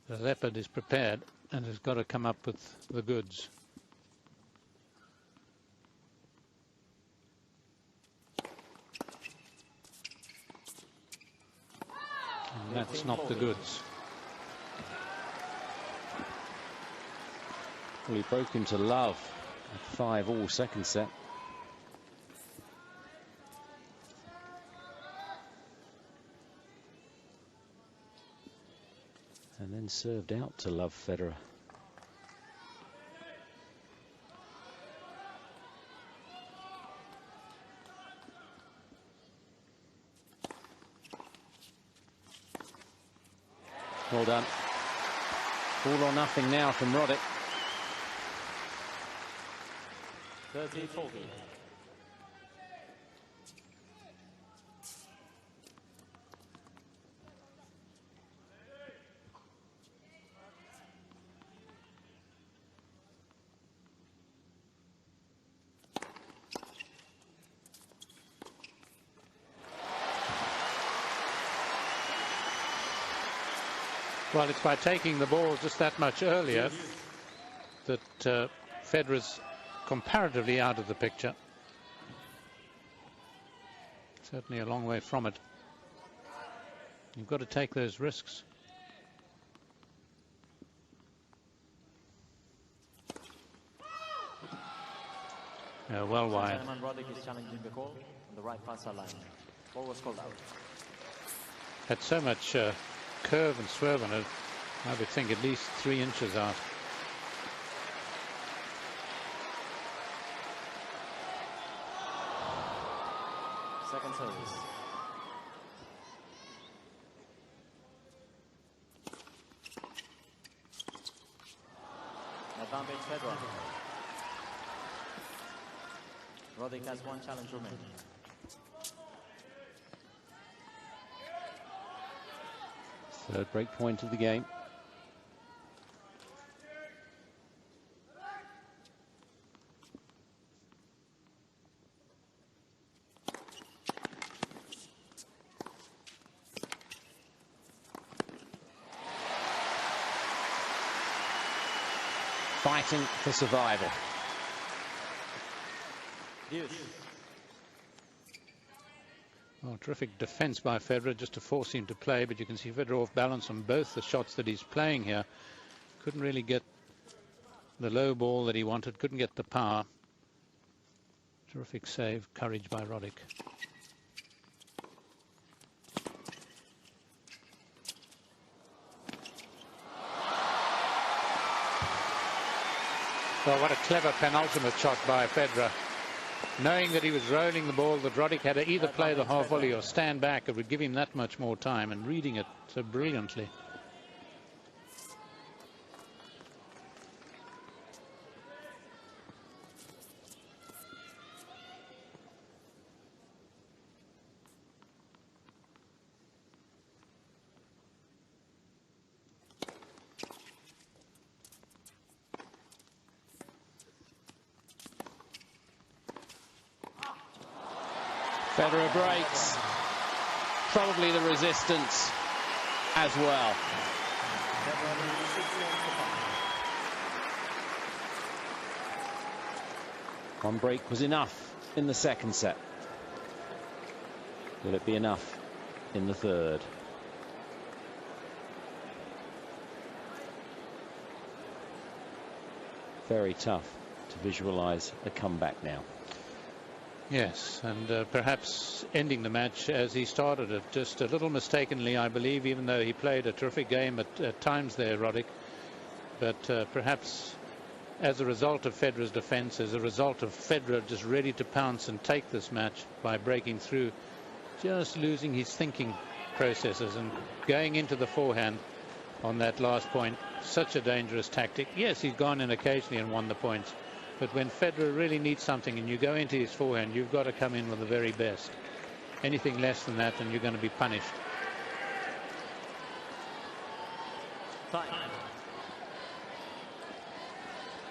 leopard is prepared and has got to come up with the goods. And that's not the goods. Well, he broke him to love. 5-all second set. And then served out to love Federer. Well done. All or nothing now from Roddick. 30-40. Well, it's by taking the ball just that much earlier that Federer's comparatively out of the picture. Certainly a long way from it. You've got to take those risks. Well wide. Roddick is challenging the call on the right far side line. Ball was called out. Had so much curve and swerve on it, I would think at least 3 inches out. Second service. Advantage Federer. Roddick has 1 challenge remaining. Third break point of the game. Fighting for survival. Oh, terrific defense by Federer just to force him to play, but you can see Federer off balance on both the shots that he's playing here. Couldn't really get the low ball that he wanted, couldn't get the power. Terrific save, courage by Roddick. Well, what a clever penultimate shot by Federer. Knowing that he was rolling the ball, that Roddick had to either play the half volley or stand back, it would give him that much more time, and reading it so brilliantly. Federer breaks. Probably the resistance as well. One break was enough in the second set. Will it be enough in the third? Very tough to visualize a comeback now. Yes, and perhaps ending the match as he started it, just a little mistakenly, I believe, even though he played a terrific game at times there, Roddick. But perhaps as a result of Federer's defense, as a result of Federer just ready to pounce and take this match by breaking through, just losing his thinking processes and going into the forehand on that last point. Such a dangerous tactic. Yes, he's gone in occasionally and won the points. But when Federer really needs something and you go into his forehand, you've got to come in with the very best. Anything less than that and you're going to be punished.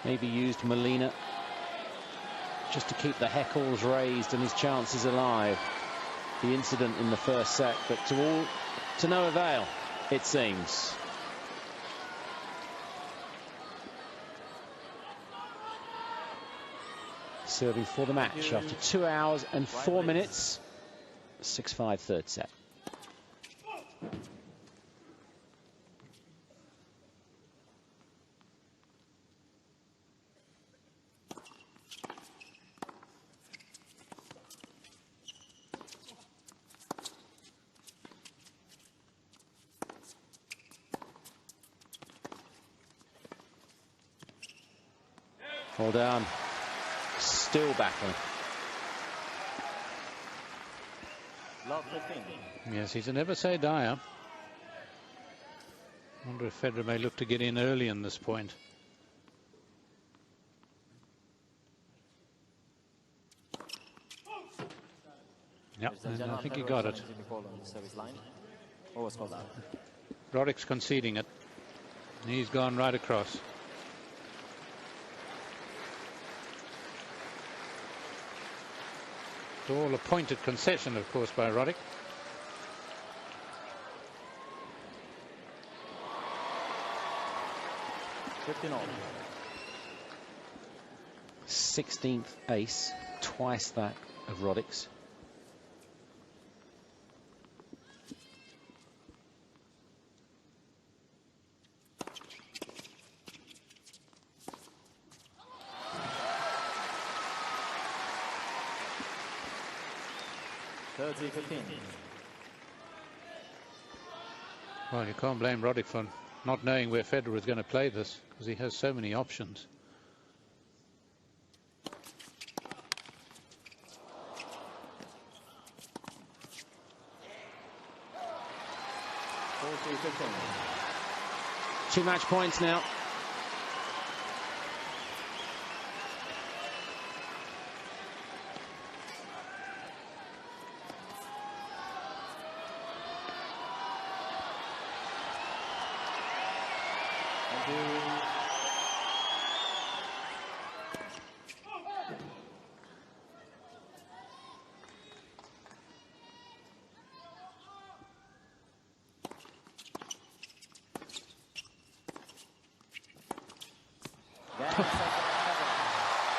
Maybe used Molina just to keep the heckles raised and his chances alive. The incident in the first set, but to no avail, it seems. Serving for the match after 2 hours and 4 minutes. 6-5 third set. Fall down. Still battling. Yes, he's a never say die. Wonder if Federer may look to get in early in this point. Yep, and I think he got it. Roddick's conceding it. He's gone right across. All a pointed concession, of course, by Roddick. All. 16th ace, twice that of Roddick's. Well, you can't blame Roddick for not knowing where Federer is going to play this, because he has so many options. Two match points now. Second